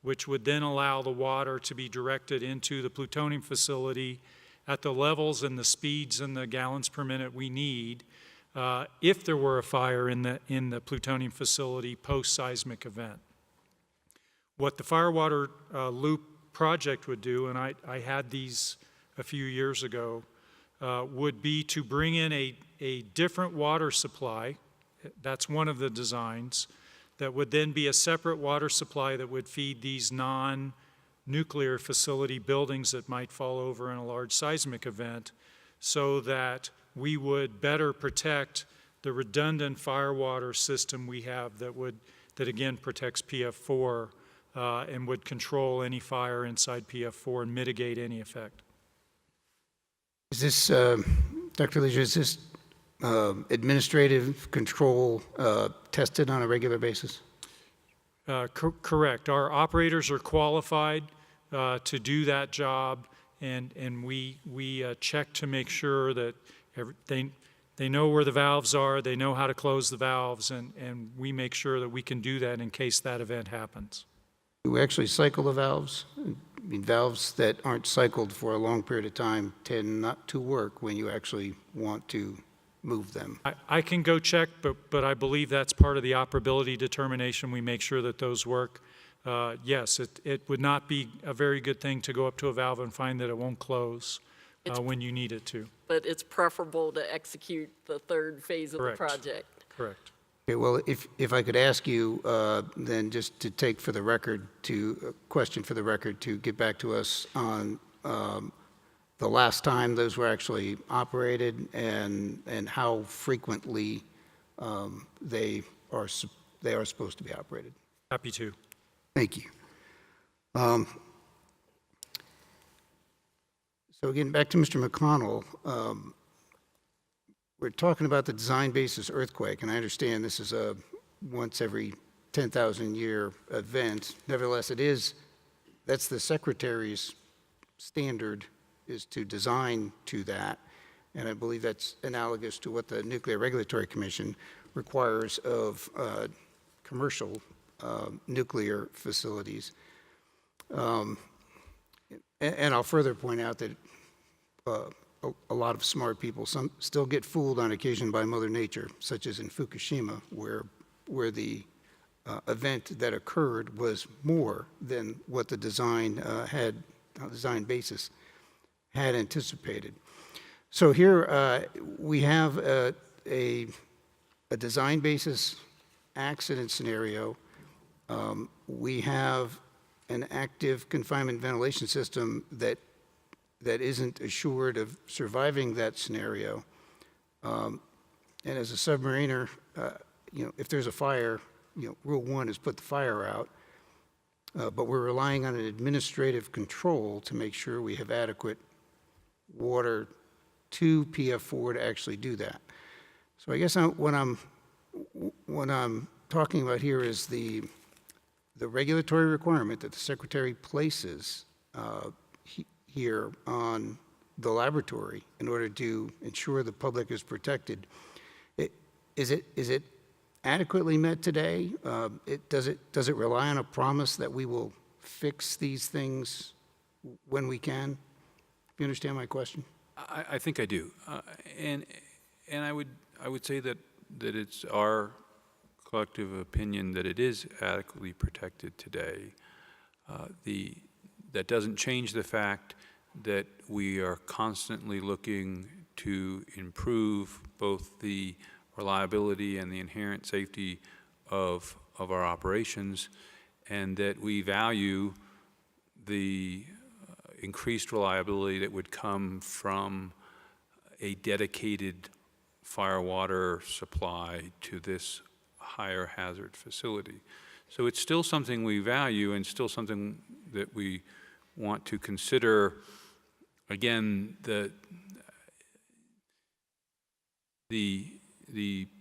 which would then allow the water to be directed into the plutonium facility at the levels and the speeds and the gallons per minute we need if there were a fire in the plutonium facility post-seismic event. What the fire water loop project would do, and I had these a few years ago, would be to bring in a different water supply. That's one of the designs. That would then be a separate water supply that would feed these non-nuclear facility buildings that might fall over in a large seismic event, so that we would better protect the redundant fire water system we have that again protects PF4 and would control any fire inside PF4 and mitigate any effect. Is this, Dr. Leisure, is this administrative control tested on a regular basis? Correct. Our operators are qualified to do that job, and we check to make sure that they know where the valves are, they know how to close the valves, and we make sure that we can do that in case that event happens. Do we actually cycle the valves? I mean, valves that aren't cycled for a long period of time tend not to work when you actually want to move them. I can go check, but I believe that's part of the operability determination. We make sure that those work. Yes, it would not be a very good thing to go up to a valve and find that it won't close when you need it to. But it's preferable to execute the third phase of Correct. the project. Correct. Okay, well, if I could ask you, then just to take for the record, a question for the record, to get back to us on the last time those were actually operated and how frequently they are supposed to be operated. Happy to. Thank you. So again, back to Mr. McConnell, we're talking about the design basis earthquake, and I understand this is a once every 10,000 year event. Nevertheless, that's the Secretary's standard, is to design to that, and I believe that's analogous to what the Nuclear Regulatory Commission requires of commercial nuclear facilities. And I'll further point out that a lot of smart people still get fooled on occasion by Mother Nature, such as in Fukushima, where the event that occurred was more than what the design basis had anticipated. So here we have a design basis accident scenario. We have an active confinement ventilation system that isn't assured of surviving that scenario. And as a submariner, if there's a fire, rule one is put the fire out. But we're relying on an administrative control to make sure we have adequate water to PF4 to actually do that. So I guess what I'm talking about here is the regulatory requirement that the Secretary places here on the laboratory in order to ensure the public is protected. Is it adequately met today? Does it rely on a promise that we will fix these things when we can? You understand my question? I think I do. And I would say that it's our collective opinion that it is adequately protected today. That doesn't change the fact that we are constantly looking to improve both the reliability and the inherent safety of our operations, and that we value the increased reliability that would come from a dedicated fire water supply to this higher hazard facility. So it's still something we value and still something that we want to consider. Again, the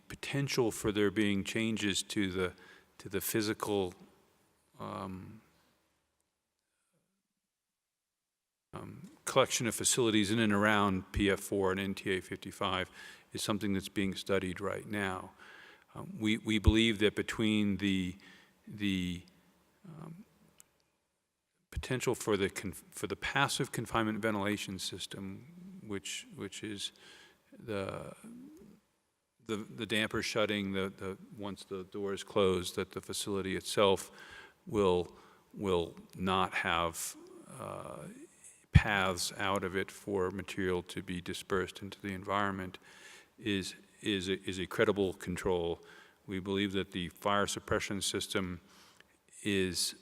potential for there being changes to the physical collection of facilities in and around PF4 and NTA 55 is something that's being studied right now. We believe that between the potential for the passive confinement ventilation system, which is the damper shutting once the door is closed, that the facility itself will not have paths out of it for material to be dispersed into the environment, is a credible control. We believe that the fire suppression system is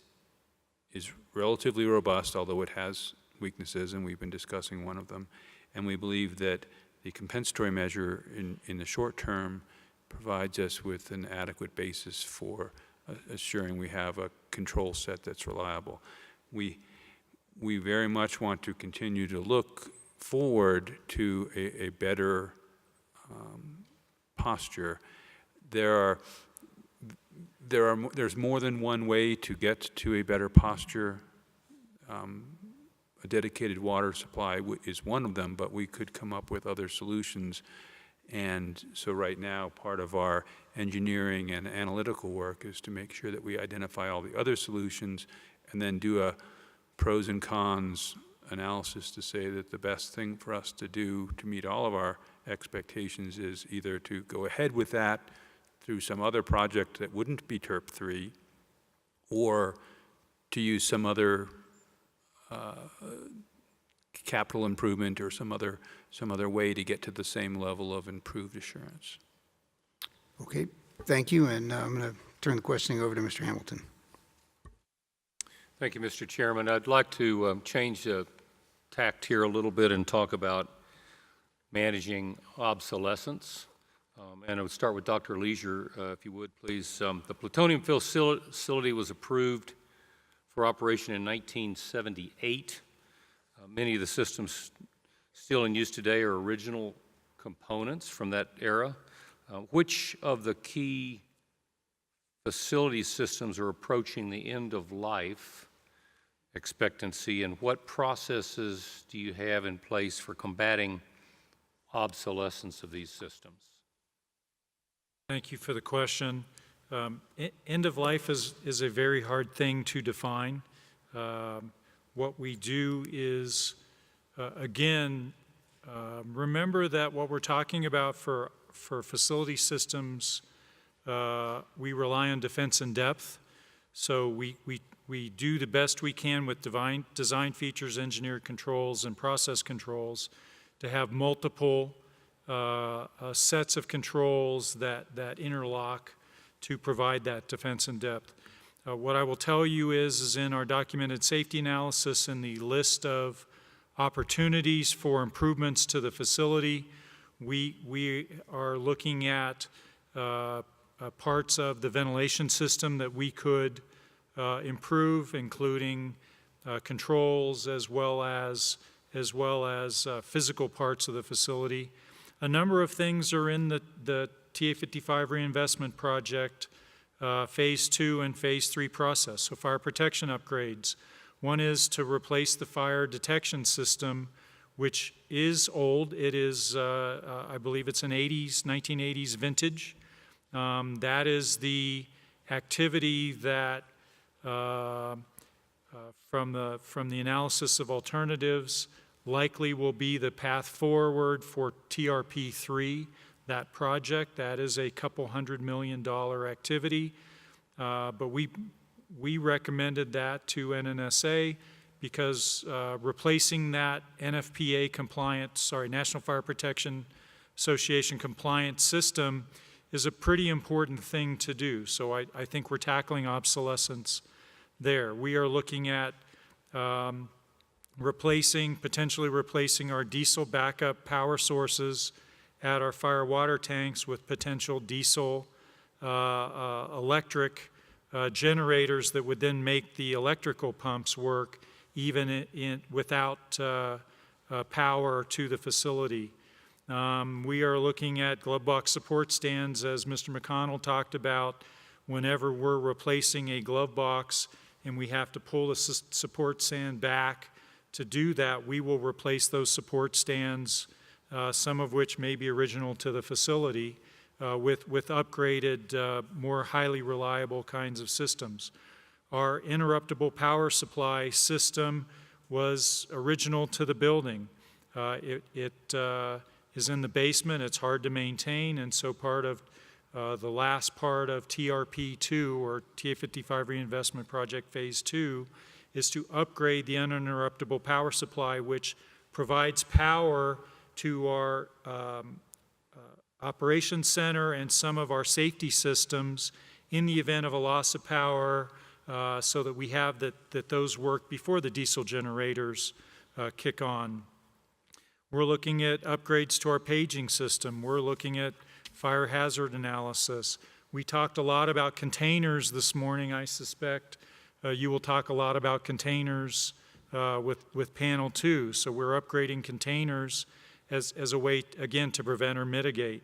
relatively robust, although it has weaknesses, and we've been discussing one of them. And we believe that the compensatory measure in the short term provides us with an adequate basis for assuring we have a control set that's reliable. We very much want to continue to look forward to a better posture. There's more than one way to get to a better posture. A dedicated water supply is one of them, but we could come up with other solutions. And so right now, part of our engineering and analytical work is to make sure that we identify all the other solutions and then do a pros and cons analysis to say that the best thing for us to do to meet all of our expectations is either to go ahead with that through some other project that wouldn't be TURP 3, or to use some other capital improvement or some other way to get to the same level of improved assurance. Okay, Thank you, and I'm going to turn the questioning over to Mr. Hamilton. Thank you, Mr. Chairman. I'd like to change the tact here a little bit and talk about managing obsolescence. And I would start with Dr. Leisure, if you would, please. The plutonium facility was approved for operation in 1978. Many of the systems still in use today are original components from that era. Which of the key facility systems are approaching the end of life expectancy, and what processes do you have in place for combating obsolescence of these systems? Thank you for the question. End of life is a very hard thing to define. What we do is, again, remember that what we're talking about for facility systems, we rely on defense in depth. So we do the best we can with design features, engineered controls, and process controls to have multiple sets of controls that interlock to provide that defense in depth. What I will tell you is in our documented safety analysis in the list of opportunities for improvements to the facility, we are looking at parts of the ventilation system that we could improve, including controls as well as physical parts of the facility. A number of things are in the TA55 reinvestment project, phase 2 and phase 3 process. So fire protection upgrades. One is to replace the fire detection system, which is old. It is, I believe it's an 1980s vintage. That is the activity that from the analysis of alternatives likely will be the path forward for TRP3, that project. That is a couple $100 million activity, but we recommended that to NNSA because replacing that NFPA compliant, National Fire Protection Association compliant system is a pretty important thing to do. So I think we're tackling obsolescence there. We are looking at potentially replacing our diesel backup power sources at our fire water tanks with potential diesel electric generators that would then make the electrical pumps work even without power to the facility. We are looking at glove box support stands, as Mr. McConnell talked about. Whenever we're replacing a glove box and we have to pull the support stand back to do that, we will replace those support stands, some of which may be original to the facility, with upgraded, more highly reliable kinds of systems. Our interruptible power supply system was original to the building. It is in the basement. It's hard to maintain, and so part of the last part of TRP2, or TA55 Reinvestment Project Phase 2, is to upgrade the uninterruptible power supply, which provides power to our operations center and some of our safety systems in the event of a loss of power, so that we have that those work before the diesel generators kick on. We're looking at upgrades to our paging system. We're looking at fire hazard analysis. We talked a lot about containers this morning. I suspect you will talk a lot about containers with panel 2. So we're upgrading containers as a way, again, to prevent or mitigate.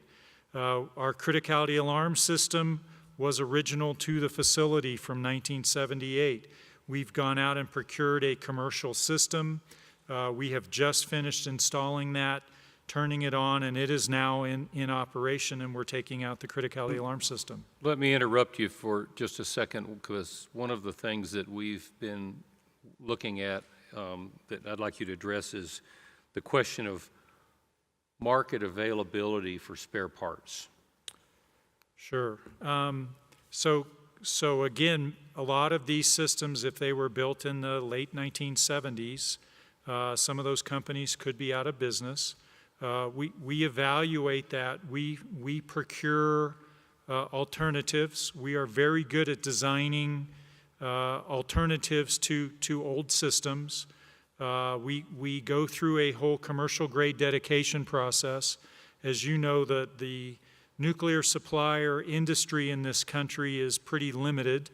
Our criticality alarm system was original to the facility from 1978. We've gone out and procured a commercial system. We have just finished installing that, turning it on, and it is now in operation, and we're taking out the criticality alarm system. Let me interrupt you for just a second, because one of the things that we've been looking at that I'd like you to address is the question of market availability for spare parts. Sure. So again, a lot of these systems, if they were built in the late 1970s, some of those companies could be out of business. We evaluate that. We procure alternatives. We are very good at designing alternatives to old systems. We go through a whole commercial grade dedication process. As you know, the nuclear supplier industry in this country is pretty limited.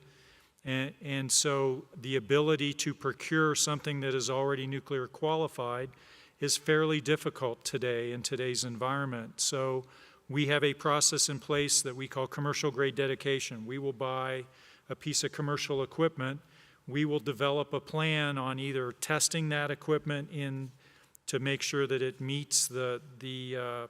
And so the ability to procure something that is already nuclear qualified is fairly difficult today in today's environment. So we have a process in place that we call commercial grade dedication. We will buy a piece of commercial equipment. We will develop a plan on either testing that equipment to make sure that it meets the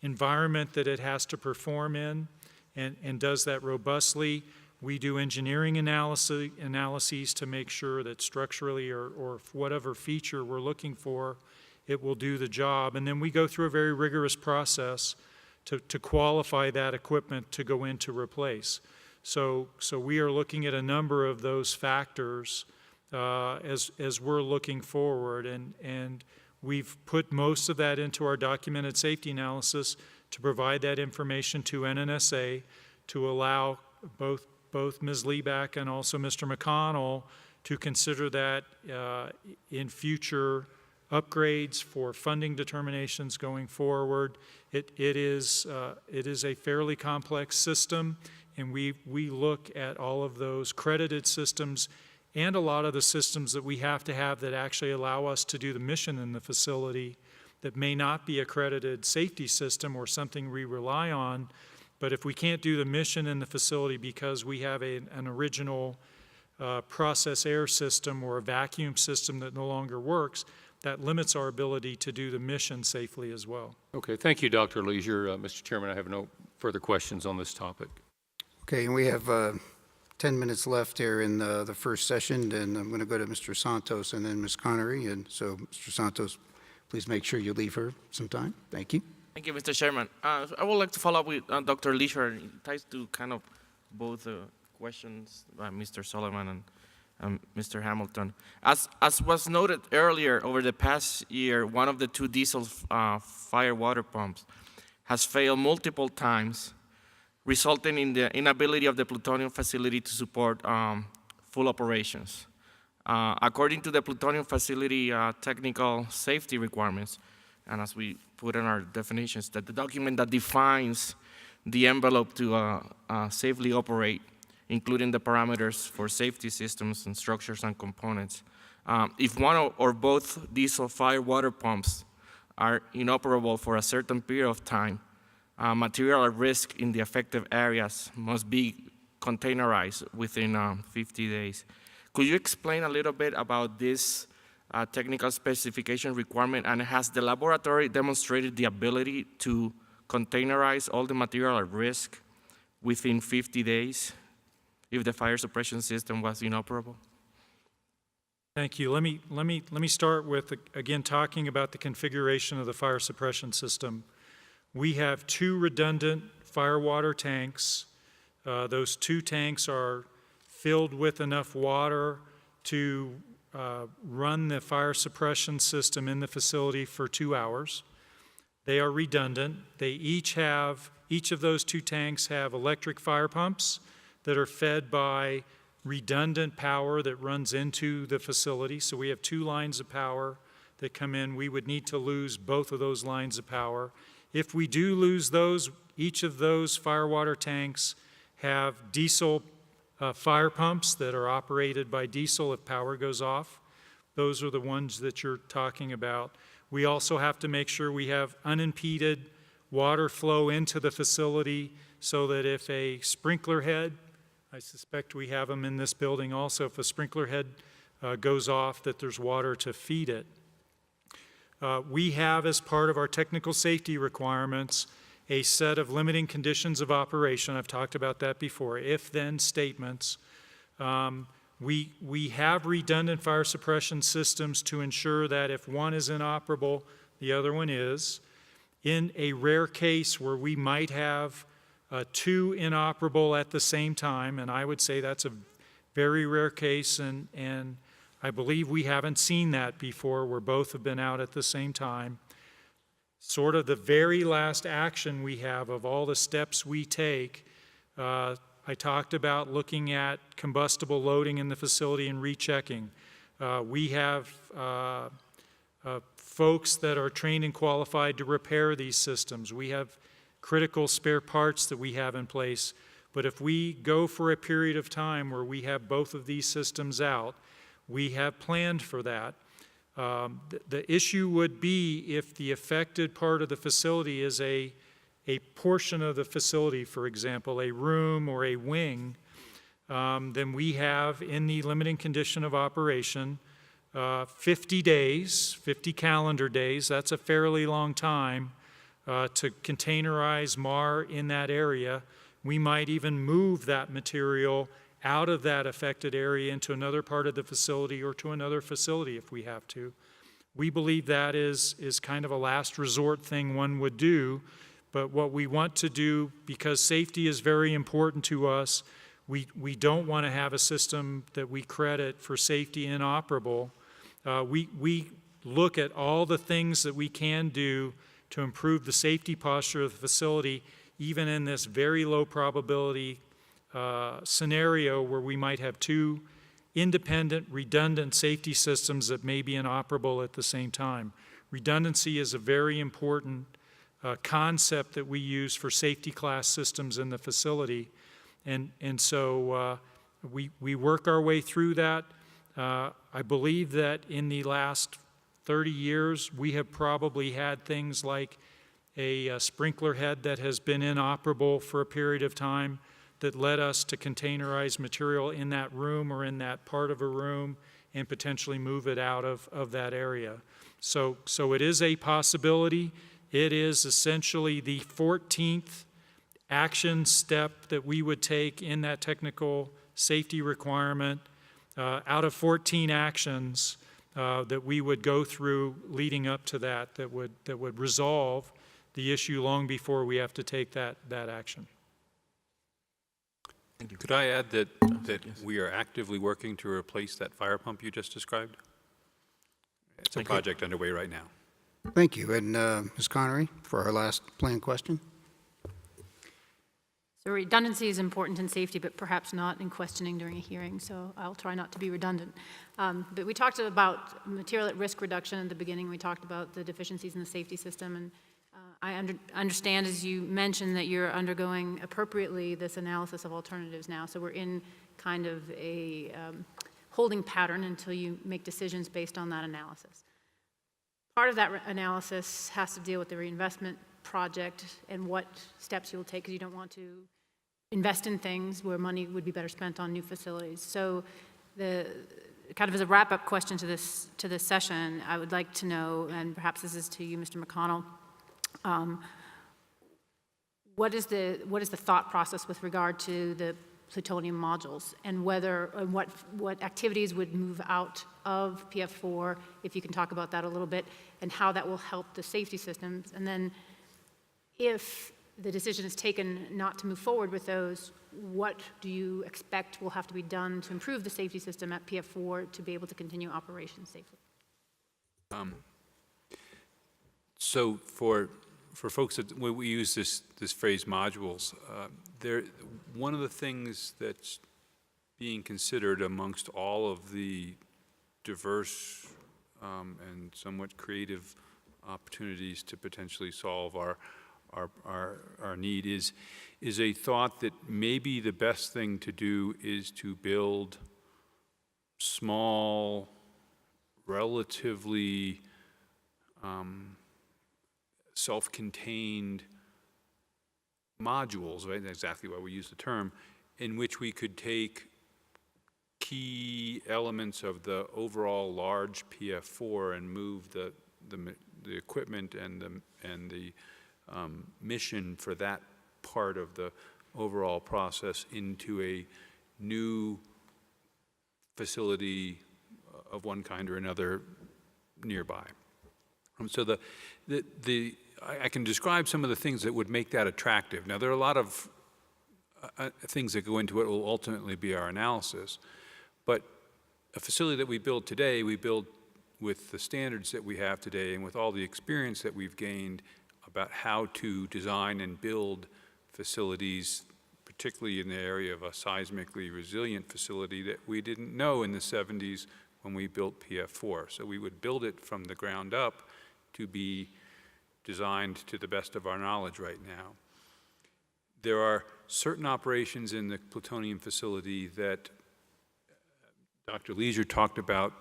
environment that it has to perform in and does that robustly. We do engineering analyses to make sure that structurally or whatever feature we're looking for, it will do the job. And then we go through a very rigorous process to qualify that equipment to go in to replace. So we are looking at a number of those factors as we're looking forward. And we've put most of that into our documented safety analysis to provide that information to NNSA to allow both Ms. Lieback and also Mr. McConnell to consider that in future upgrades for funding determinations going forward. It is a fairly complex system, and we look at all of those credited systems and a lot of the systems that we have to have that actually allow us to do the mission in the facility that may not be accredited safety system or something we rely on. But if we can't do the mission in the facility because we have an original process air system or a vacuum system that no longer works, that limits our ability to do the mission safely as well. Okay, thank you, Dr. Leisure. Mr. Chairman, I have no further questions on this topic. Okay, and we have 10 minutes left here in the first session, and I'm going to go to Mr. Santos and then Ms. Connery. And so, Mr. Santos, please make sure you leave her some time. Thank you. Thank you, Mr. Chairman. I would like to follow up with Dr. Leisure. It ties to kind of both questions by Mr. Solomon and Mr. Hamilton. As was noted earlier, over the past year, one of the two diesel fire water pumps has failed multiple times, resulting in the inability of the plutonium facility to support full operations. According to the plutonium facility technical safety requirements, and as we put in our definitions, that the document that defines the envelope to safely operate, including the parameters for safety systems and structures and components. If one or both diesel fire water pumps are inoperable for a certain period of time, material at risk in the affected areas must be containerized within 50 days. Could you explain a little bit about this technical specification requirement, and has the laboratory demonstrated the ability to containerize all the material at risk within 50 days if the fire suppression system was inoperable? Thank you. Let me start with, again, talking about the configuration of the fire suppression system. We have two redundant fire water tanks. Those two tanks are filled with enough water to run the fire suppression system in the facility for 2 hours. They are redundant. They each of those two tanks have electric fire pumps that are fed by redundant power that runs into the facility. So we have two lines of power that come in. We would need to lose both of those lines of power. If we do lose those, each of those fire water tanks have diesel fire pumps that are operated by diesel if power goes off. Those are the ones that you're talking about. We also have to make sure we have unimpeded water flow into the facility so that if a sprinkler head, I suspect we have them in this building also, if a sprinkler head goes off, that there's water to feed it. We have, as part of our technical safety requirements, a set of limiting conditions of operation. I've talked about that before, if-then statements. We have redundant fire suppression systems to ensure that if one is inoperable, the other one is. In a rare case where we might have two inoperable at the same time, and I would say that's a very rare case, and I believe we haven't seen that before where both have been out at the same time. Sort of the very last action we have of all the steps we take, I talked about looking at combustible loading in the facility and rechecking. We have folks that are trained and qualified to repair these systems. We have critical spare parts that we have in place. But if we go for a period of time where we have both of these systems out, we have planned for that. The issue would be if the affected part of the facility is a portion of the facility, for example, a room or a wing, then we have in the limiting condition of operation 50 days, 50 calendar days, that's a fairly long time to containerize MAR in that area. We might even move that material out of that affected area into another part of the facility or to another facility if we have to. We believe that is kind of a last resort thing one would do, but what we want to do, because safety is very important to us, we don't want to have a system that we credit for safety inoperable. We look at all the things that we can do to improve the safety posture of the facility, even in this very low probability scenario where we might have two independent, redundant safety systems that may be inoperable at the same time. Redundancy is a very important concept that we use for safety class systems in the facility. And so we work our way through that. I believe that in the last 30 years, we have probably had things like a sprinkler head that has been inoperable for a period of time that led us to containerize material in that room or in that part of a room and potentially move it out of that area. So it is a possibility. It is essentially the 14th action step that we would take in that technical safety requirement out of 14 actions that we would go through leading up to that would resolve the issue long before we have to take that action. Could I add that we are actively working to replace that fire pump you just described? It's a project underway right now. Thank you. And Ms. Connery, for our last planned question. So redundancy is important in safety, but perhaps not in questioning during a hearing, so I'll try not to be redundant. But we talked about material at risk reduction at the beginning. We talked about the deficiencies in the safety system, and I understand, as you mentioned, that you're undergoing appropriately this analysis of alternatives now. So we're in kind of a holding pattern until you make decisions based on that analysis. Part of that analysis has to deal with the reinvestment project and what steps you'll take, because you don't want to invest in things where money would be better spent on new facilities. So the kind of as a wrap-up question to this session, I would like to know, and perhaps this is to you, Mr. McConnell, what is the thought process with regard to the plutonium modules, and what activities would move out of PF4, if you can talk about that a little bit, and how that will help the safety systems. And then if the decision is taken not to move forward with those, what do you expect will have to be done to improve the safety system at PF4 to be able to continue operations safely? So for folks that when we use this phrase modules, one of the things that's being considered amongst all of the diverse and somewhat creative opportunities to potentially solve our need is a thought that maybe the best thing to do is to build small, relatively self-contained modules, right? That's exactly why we use the term, in which we could take key elements of the overall large PF4 and move the equipment and the mission for that part of the overall process into a new facility of one kind or another nearby. So I can describe some of the things that would make that attractive. Now, there are a lot of things that go into what will ultimately be our analysis, but a facility that we build today, we build with the standards that we have today and with all the experience that we've gained about how to design and build facilities, particularly in the area of a seismically resilient facility that we didn't know in the 70s when we built PF4. So we would build it from the ground up to be designed to the best of our knowledge right now. There are certain operations in the plutonium facility that Dr. Leisure talked about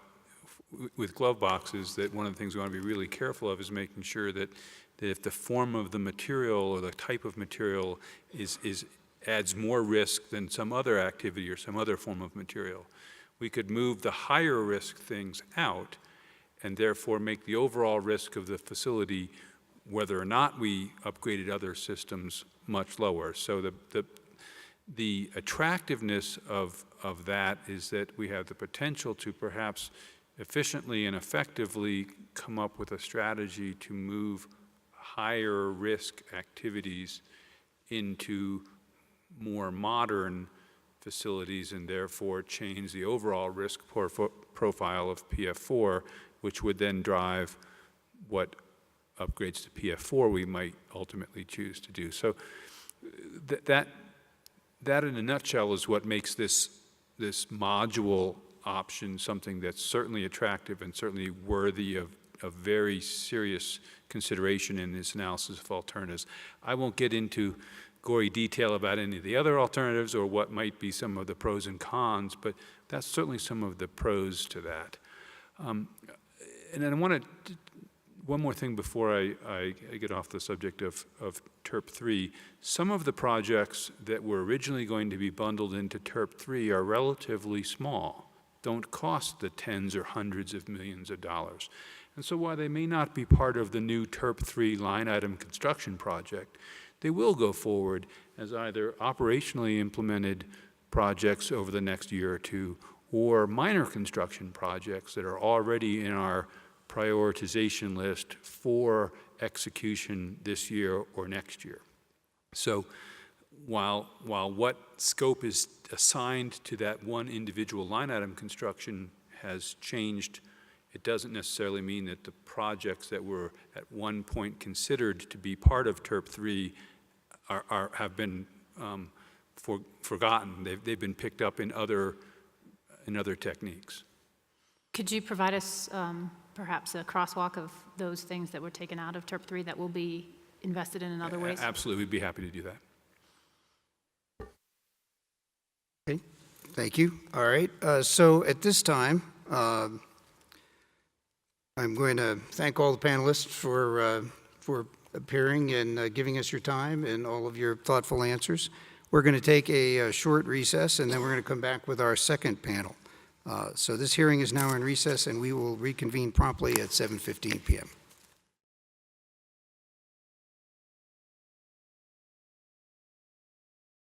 with glove boxes, that one of the things we want to be really careful of is making sure that if the form of the material or the type of material adds more risk than some other activity or some other form of material, we could move the higher risk things out and therefore make the overall risk of the facility, whether or not we upgraded other systems, much lower. So the attractiveness of that is that we have the potential to perhaps efficiently and effectively come up with a strategy to move higher risk activities into more modern facilities and therefore change the overall risk profile of PF4, which would then drive what upgrades to PF4 we might ultimately choose to do. So that in a nutshell is what makes this module option something that's certainly attractive and certainly worthy of very serious consideration in this analysis of alternatives. I won't get into gory detail about any of the other alternatives or what might be some of the pros and cons, but that's certainly some of the pros to that. And then I want to, one more thing before I get off the subject of TERP-3. Some of the projects that were originally going to be bundled into TERP-3 are relatively small, don't cost the tens or hundreds of millions of dollars. And so while they may not be part of the new TERP-3 line item construction project, they will go forward as either operationally implemented projects over the next year or two, or minor construction projects that are already in our prioritization list for execution this year or next year. So while what scope is assigned to that one individual line item construction has changed, it doesn't necessarily mean that the projects that were at one point considered to be part of TERP-3 have been forgotten. They've been picked up in other techniques. Could you provide us perhaps a crosswalk of those things that were taken out of TERP-3 that will be invested in other ways? Absolutely, we'd be happy to do that. Okay, thank you. All right, so at this time, I'm going to thank all the panelists for appearing and giving us your time and all of your thoughtful answers. We're going to take a short recess, and then we're going to come back with our second panel. So this hearing is now in recess, and we will reconvene promptly at 7:15 p.m.